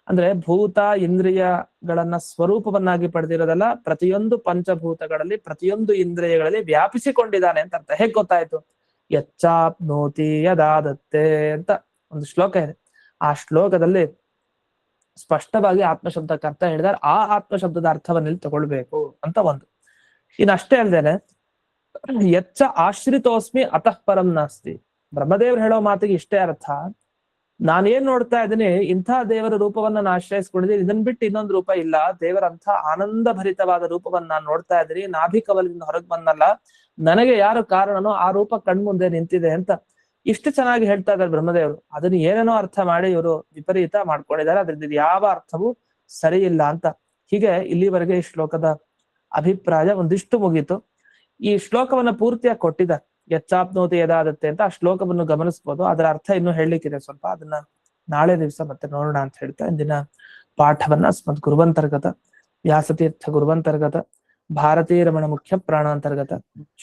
A: ಅಂದ್ರೆ ಭೂತ ಇಂದ್ರಿಯಗಳನ್ನ ಸ್ವರೂಪವನ್ನಾಗಿ ಪಡೆದಿರೋದಲ್ಲ, ಪ್ರತಿಯೊಂದು ಪಂಚಭೂತಗಳಲ್ಲಿ ಪ್ರತಿಯೊಂದು ಇಂದ್ರಿಯಗಳಲ್ಲಿ ವ್ಯಾಪಿಸಿಕೊಂಡಿದ್ದಾನೆ ಅಂತ ಅರ್ಥ. ಹೇಗ್ ಗೊತ್ತಾಯ್ತು? ಯಚ್ಚಾಪ್ನೋತಿ ಯದಾದತ್ತೆ ಅಂತ ಒಂದು ಶ್ಲೋಕ ಇದೆ. ಆ ಶ್ಲೋಕದಲ್ಲಿ ಸ್ಪಷ್ಟವಾಗಿ ಆತ್ಮಶಬ್ದಕ್ಕೆ ಅರ್ಥ ಹೇಳಿದಾರೆ. ಆ ಆತ್ಮಶಬ್ದದ ಅರ್ಥವನ್ನ ಇಲ್ಲಿ ತಗೊಳ್ಬೇಕು ಅಂತ ಒಂದು. ಇನ್ನಷ್ಟೇ ಅಲ್ದೇನೆ, ಯಚ್ಚ ಆಶ್ರಿತೋಸ್ಮಿ ಅತಃ ಪರಂ ನಾಸ್ತಿ. ಬ್ರಹ್ಮದೇವ್ರು ಹೇಳೋ ಮಾತಿಗೆ ಇಷ್ಟೇ ಅರ್ಥ. ನಾನೇನ್ ನೋಡ್ತಾ ಇದ್ದೀನಿ, ಇಂಥ ದೇವರ ರೂಪವನ್ನ ನಾನು ಆಶ್ರಯಿಸ್ಕೊಂಡಿದ್ದೀನಿ, ಇದನ್ ಬಿಟ್ಟು ಇನ್ನೊಂದು ರೂಪ ಇಲ್ಲ. ದೇವರಂಥ ಆನಂದ ಭರಿತವಾದ ರೂಪವನ್ನ ನಾನು ನೋಡ್ತಾ ಇದ್ದೀನಿ. ನಾಭಿಕವಲದಿಂದ ಹೊರಗೆ ಬಂದಲ್ಲ, ನನಗೆ ಯಾರು ಕಾರಣನೋ ಆ ರೂಪ ಕಣ್ಮುಂದೆ ನಿಂತಿದೆ ಅಂತ ಇಷ್ಟು ಚೆನ್ನಾಗಿ ಹೇಳ್ತಾ ಇದ್ದಾರೆ ಬ್ರಹ್ಮದೇವರು. ಅದನ್ನ ಏನೇನೋ ಅರ್ಥ ಮಾಡಿ ಇವರು ವಿಪರೀತ ಮಾಡ್ಕೊಂಡಿದ್ದಾರೆ. ಅದ್ರಿಂದ ಯಾವ ಅರ್ಥವೂ ಸರಿ ಇಲ್ಲ ಅಂತ. ಹೀಗೆ ಇಲ್ಲಿವರೆಗೆ ಈ ಶ್ಲೋಕದ ಅಭಿಪ್ರಾಯ ಒಂದಿಷ್ಟು ಮುಗೀತು. ಈ ಶ್ಲೋಕವನ್ನ ಪೂರ್ತಿಯಾಗಿ ಕೊಟ್ಟಿದ್ದಾರೆ, ಯಚ್ಚಾಪ್ನೋತಿ ಯದಾದತ್ತೆ ಅಂತ. ಆ ಶ್ಲೋಕವನ್ನು ಗಮನಿಸ್ಬೋದು. ಅದರ ಅರ್ಥ ಇನ್ನೂ ಹೇಳಲಿಕ್ಕಿದೆ ಸ್ವಲ್ಪ, ಅದನ್ನ ನಾಳೆ ದಿವಸ ಮತ್ತೆ ನೋಡೋಣ ಅಂತ ಹೇಳ್ತಾ ಇಂದಿನ ಪಾಠವನ್ನ ಸ್ಮತ್ ಗುರುವಂತರ್ಗತ ವ್ಯಾಸತೀರ್ಥ ಗುರುವಂತರ್ಗತ ಭಾರತೀ ರಮಣ ಮುಖ್ಯ ಪ್ರಾಣಾಂತರ್ಗತ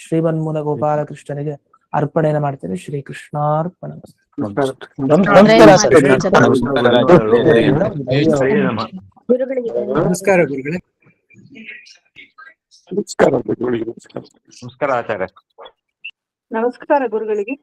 A: ಶ್ರೀಮನ್ಮೂಲ ಗೋಪಾಲಕೃಷ್ಣನಿಗೆ ಅರ್ಪಣೆಯನ್ನು ಮಾಡ್ತೇನೆ. ಶ್ರೀ ಕೃಷ್ಣಾರ್ಪಣ.
B: ನಮಸ್ಕಾರ ಸರ್.
C: ನಮಸ್ಕಾರ ಗುರುಗಳೇ.
D: ನಮಸ್ಕಾರ ಆಚಾರ್ಯ.
E: ನಮಸ್ಕಾರ ಗುರುಗಳಿಗೆ.